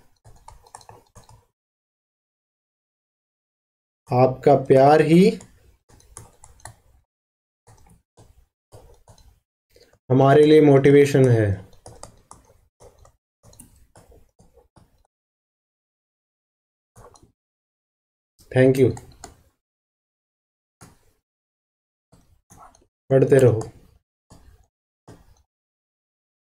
आपका प्यार ही हमारे लिए मोटिवेशन है। Thank you. पढ़ते रहो।